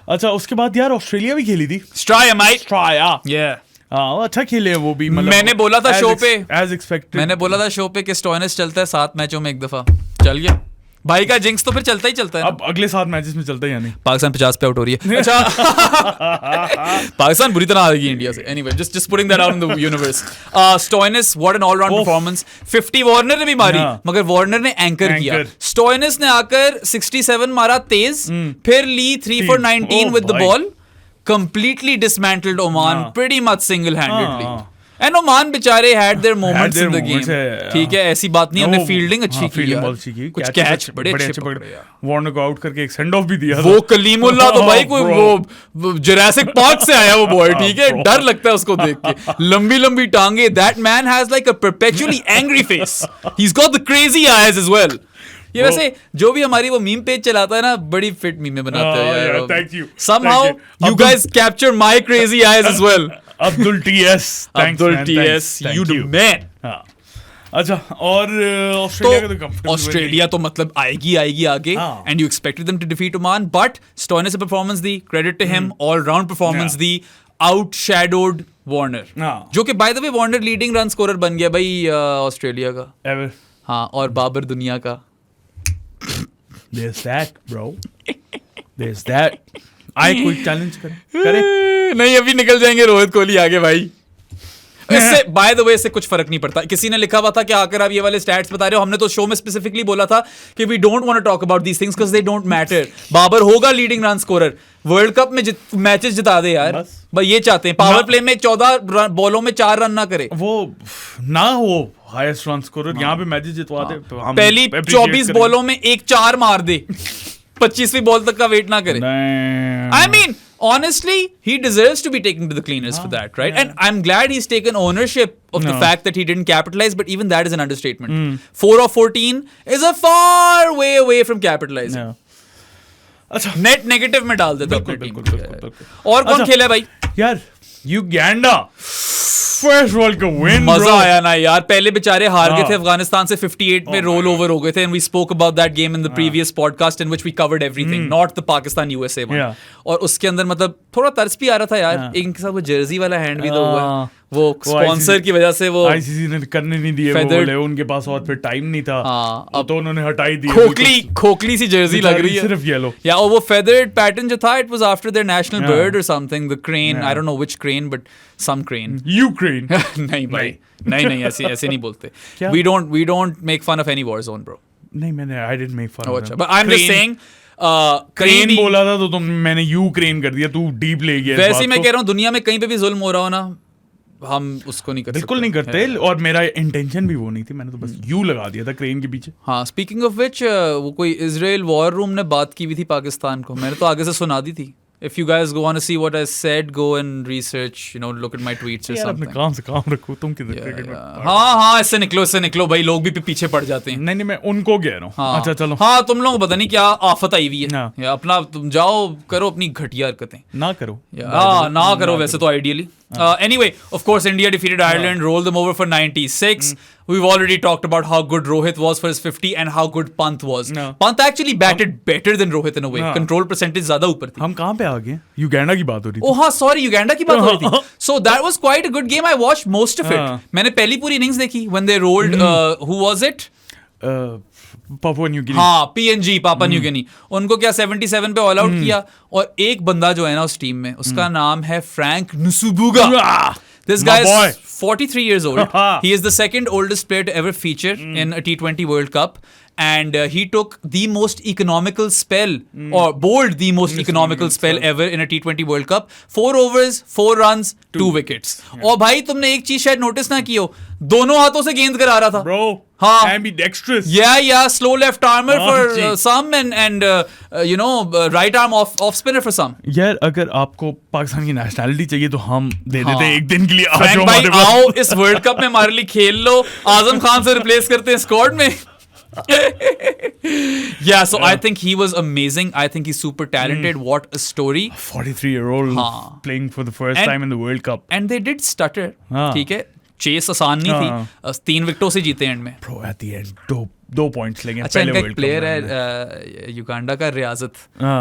अच्छा उसके बाद यार ऑस्ट्रेलिया भी खेली थी. Straya. अच्छा खेले वो भी. मैंने बोला था शो पे as expected. मैंने बोला था शो पे कि स्टोइनिस चलता है 7 मैचों में एक दफा. चल गया भाई का जिंक्स तो फिर चलता ही चलता है. अब अगले 7 मैचेस में चलता है या नहीं. पाकिस्तान 50 पे आउट हो रही है. अच्छा पाकिस्तान बुरी तरह आ गई इंडिया से. Anyway just putting that out in the universe. Stoinis what an all round performance. 50 Warner ने भी मारी मगर वार्नर ने एंकर किया. स्टोइनिस ने आकर 67 मारा तेज. फिर ली 3 for 19 with the ball. Completely dismantled Oman pretty much single-handedly. And Oman बेचारे had their moments in the game, ठीक है, ऐसी बात नहीं, हमने फील्डिंग अच्छी की, कुछ कैच बड़े अच्छे पकड़े, वार्नर को आउट करके एक सेंड ऑफ भी दिया। वो कलीमुल्लाह तो भाई कोई वो जुरासिक पार्क से आया वो बॉय, ठीक है, डर लगता है उसको देख के, लंबी लंबी टांगे, that man has like a perpetually angry face, he has got the crazy eyes as well. ये वैसे जो भी हमारी वो मीम पेज चलाता है ना, बड़ी फिट मीमें बनाते हैं यार। Thank you, somehow you guys capture my crazy eyes as well. Abdul TS, Abdul TS, you the man. अच्छा, और ऑस्ट्रेलिया का तो ऑस्ट्रेलिया तो मतलब आएगी आगे, and you expected them to defeat Oman, but Stoinis ने परफॉर्मेंस दी, credit to him, all round performance दी, आउटशैडोड वार्नर, जो कि by the way Warner leading run scorer बन गया भाई ऑस्ट्रेलिया का एवर। हाँ, और बाबर दुनिया का। There's that, bro. There's that. आए कोई चैलेंज करे? नहीं, अभी निकल जाएंगे रोहित कोहली आगे भाई। इससे बाय द वे इससे कुछ फर्क नहीं पड़ता। किसी ने लिखा हुआ था कि आकर आप ये वाले स्टैट्स बता रहे हो, हमने तो शो में स्पेसिफिकली बोला था कि we don't want to talk about these things because they don't matter. Babar होगा leading run scorer, world cup में मैचेस जिता दे यार, भाई ये चाहते हैं। पावर प्ले में 14 बॉलों में 4 रन ना करे, वो ना हो हाईएस्ट रन स्कोरर, यहाँ पे मैचेस जितवा दे, पहली 24 बॉलों में 1 4 मार दे, 25वीं बॉल तक का वेट ना करे। I mean, honestly, he deserves to be taken to the cleaners for that, right? And I'm glad he's taken ownership of the fact that he didn't capitalize, but even that is an understatement. 4 of 14 is a far way away from capitalizing. अच्छा, net negative में डाल देता अपनी team. और कौन खेला है भाई? यार Uganda first world cup win, मजा आया ना यार। पहले बेचारे हार गए थे अफगानिस्तान से, 58 में रोल ओवर हो गए थे, and we spoke about that game in the previous podcast in which we covered everything, not the Pakistan USA one. और उसके अंदर मतलब थोड़ा तरस भी आ रहा था यार, इनके साथ वो जर्सी वाला हैंड भी तो हुआ, वो स्पॉन्सर की वजह से वो आईसीसी ने करने नहीं दिए, वो बोले उनके पास और फिर टाइम नहीं था, अब तो उन्होंने हटाई दी। खोखली सी जर्सी लग रही है, सिर्फ येलो। या और वो फेदर्ड पैटर्न जो था, it was after their national bird और something, the crane, I don't know which crane, but some crane. Ukraine. नहीं भाई, नहीं ऐसे नहीं बोलते। We don't make fun of any war zone, bro. नहीं, मैंने I didn't make fun of them. But I'm just saying, crane बोला था तो मैंने यूक्रेन कर दिया, तू डीप ले गया। वैसे मैं कह रहा हूँ, दुनिया में कहीं पे भी जुल्म हो रहा हो ना, हम उसको नहीं करते, बिल्कुल नहीं करते, और मेरा इंटेंशन भी वो नहीं थी, मैंने तो बस यू लगा दिया था क्रेन के पीछे। हाँ, स्पीकिंग ऑफ विच, वो कोई इजराइल वॉर रूम ने बात की हुई थी पाकिस्तान को, मैंने तो आगे से सुना दी थी। If you guys want to see what I said, go and research, look at my tweets or something. अपने काम से काम रखो, तुम किधर क्रिकेट में। हाँ, इससे निकलो भाई, लोग भी पीछे पड़ जाते हैं। नहीं, मैं उनको कह रहा हूँ। अच्छा चलो। हाँ, तुम लोगों को पता नहीं क्या आफत आई हुई है, या अपना तुम जाओ करो अपनी घटिया हरकतें, ना करो। ना करो वैसे तो ideally. Anyway, of course, India defeated Ireland, rolled them over for 96. We've already talked about how good Rohit was for his 50 and how good Pant was. Pant actually batted better than Rohit in a way. Control percentage ज़्यादा ऊपर थी। हम कहाँ पे आ गए? Uganda की बात हो रही थी। Oh हाँ, sorry, युगांडा की बात हो रही थी। So that was quite a good game. I watched most of it. मैंने पहली पूरी इनिंग्स देखी when they rolled. Who was it? Papua New Guinea. हाँ, PNG, पापा न्यू गिनी। उनको क्या 77 पे ऑल आउट किया, और एक बंदा जो है ना उस टीम में, उसका नाम है Frank नुसुबुगा। This guy is 43 years old. He is the second oldest player to ever feature in a T20 World Cup. And he took the most economical spell, or bowled the most economical spell ever in a T20 World Cup. 4 overs, 4 runs, 2 wickets. और भाई तुमने एक चीज शायद notice ना की हो, दोनों हाथों से गेंद करा रहा था। Bro, हाँ, ambidextrous. Yeah, slow left armer for some and right arm off spinner for some. यार अगर आपको पाकिस्तान की नेशनैलिटी चाहिए तो हम दे देते हैं एक दिन के लिए। फ्रैंक भाई आओ इस वर्ल्ड कप में हमारे लिए खेल लो, आजम खान से रिप्लेस करते हैं स्क्वाड में। Yeah, so I think he was amazing. I think he's super talented. What a story. 43-year-old playing for the first time in the World Cup. And they did stutter. ठीक है, chess आसान नहीं थी, 3 विकेटों से जीते and में। Bro, at the end, दो points लेंगे। अच्छा, इनका एक प्लेयर है युगांडा का, रियाजत,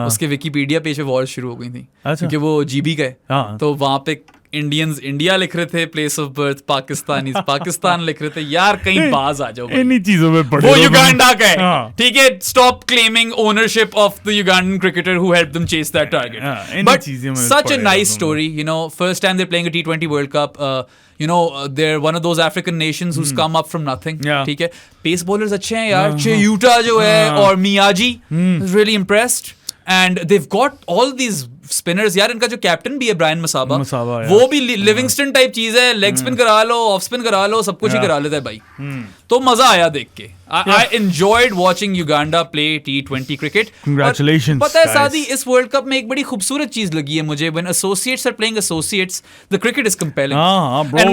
उसके विकिपीडिया पेज पे वॉर शुरू हो गई थी, क्योंकि वो जीबी का है, तो वहाँ पे इंडियंस इंडिया लिख रहे थे, place of birth Pakistani Pakistan लिख रहे थे। यार कहीं बाज आ जाओ, इन्हीं चीजों में पड़े, वो युगांडा का है, ठीक है। Stop claiming ownership of the Ugandan cricketer who helped them chase that target. But such a nice story, first time they playing a T20 world cup, they're one of those African nations who's come up from nothing. ठीक है, pace bowlers अच्छे हैं यार, चेयूटा जो है और मियाजी, really impressed, and they've got all these spinners यार, इनका जो कैप्टन भी है ब्रायन मसाबा यार। वो भी लिविंगस्टन टाइप चीज है, लेग स्पिन करा लो, ऑफ स्पिन करा लो, सब कुछ ही करा लेता है भाई। तो मजा आया देख के। I enjoyed watching Uganda play T20 cricket. Congratulations, पता है guys. सादी, इस वर्ल्ड कप में एक बड़ी खूबसूरत चीज लगी है मुझे। When associates are playing associates, the cricket is compelling. bro, and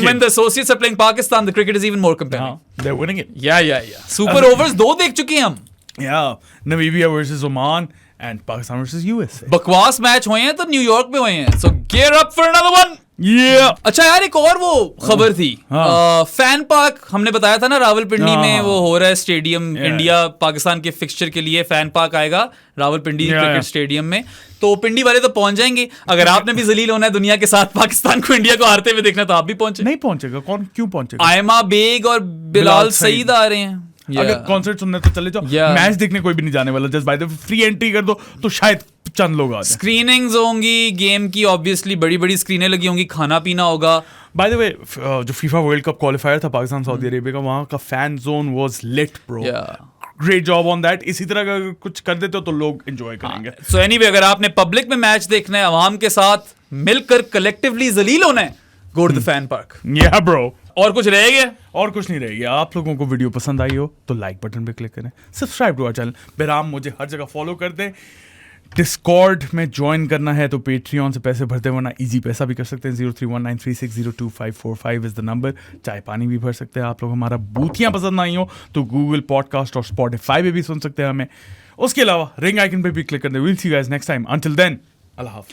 when the associates are playing Pakistan, the cricket is even more compelling. They're winning it. Yeah. Super overs 2 देख चुके हैं हम। Yeah, Namibia versus Oman and Pakistan versus USA. बकवास match हुए हैं तो New York में हुए हैं। So gear up for another one. Yeah. अच्छा यार, एक और वो खबर थी, फैन पार्क हमने बताया था ना, रावलपिंडी में वो हो रहा है स्टेडियम, इंडिया पाकिस्तान के फिक्सचर के लिए फैन पार्क आएगा रावलपिंडी क्रिकेट स्टेडियम में। तो पिंडी वाले तो पहुंच जाएंगे। अगर आपने भी जलील होना है दुनिया के साथ, पाकिस्तान को इंडिया को हारते हुए देखना, तो आप भी पहुंचे। नहीं पहुंचेगा, कौन क्यों पहुंचेगा? आयमा बेग और बिलाल सईद आ रहे हैं। अगर कॉन्सर्ट सुनने तो चले जाओ, मैच देखने कोई भी नहीं जाने वाला। Just by the free entry कर दो तो शायद चंद लोग आ जाए। स्क्रीनिंग्स होंगी गेम की, ऑब्वियसली बड़ी बड़ी स्क्रीनें लगी होंगी, खाना पीना होगा। बाय द वे, जो फीफा वर्ल्ड कप क्वालिफायर था पाकिस्तान सऊदी अरेबिया का, वहां का fan zone was lit bro. Great job on that. इसी तरह का कुछ कर देते हो तो लोग एंजॉय करेंगे। सो एनीवे, अगर आपने पब्लिक में मैच देखना है, अवाम के साथ मिलकर कलेक्टिवली जलील होना है, go to the fan park. Yeah bro. और कुछ रह गया? और कुछ नहीं रह गया। आप लोगों को वीडियो पसंद आई हो तो लाइक बटन पे क्लिक करें, सब्सक्राइब टू आवर चैनल। बेराम मुझे हर जगह फॉलो कर दें। डिस्कॉर्ड में ज्वाइन करना है तो पेट्रियन से पैसे भरते, वरना इजी पैसा भी कर सकते हैं। 0319360255 इज द नंबर। चाय पानी भी भर सकते हैं आप लोग। हमारा बूथियां पसंद आई हो तो गूगल पॉडकास्ट और स्पॉटिफाई पे भी सुन सकते हैं हमें। उसके अलावा रिंग आइकन पे भी क्लिक कर दें। Will see you guys next time. Until then, अल्लाह हाफ़िज़।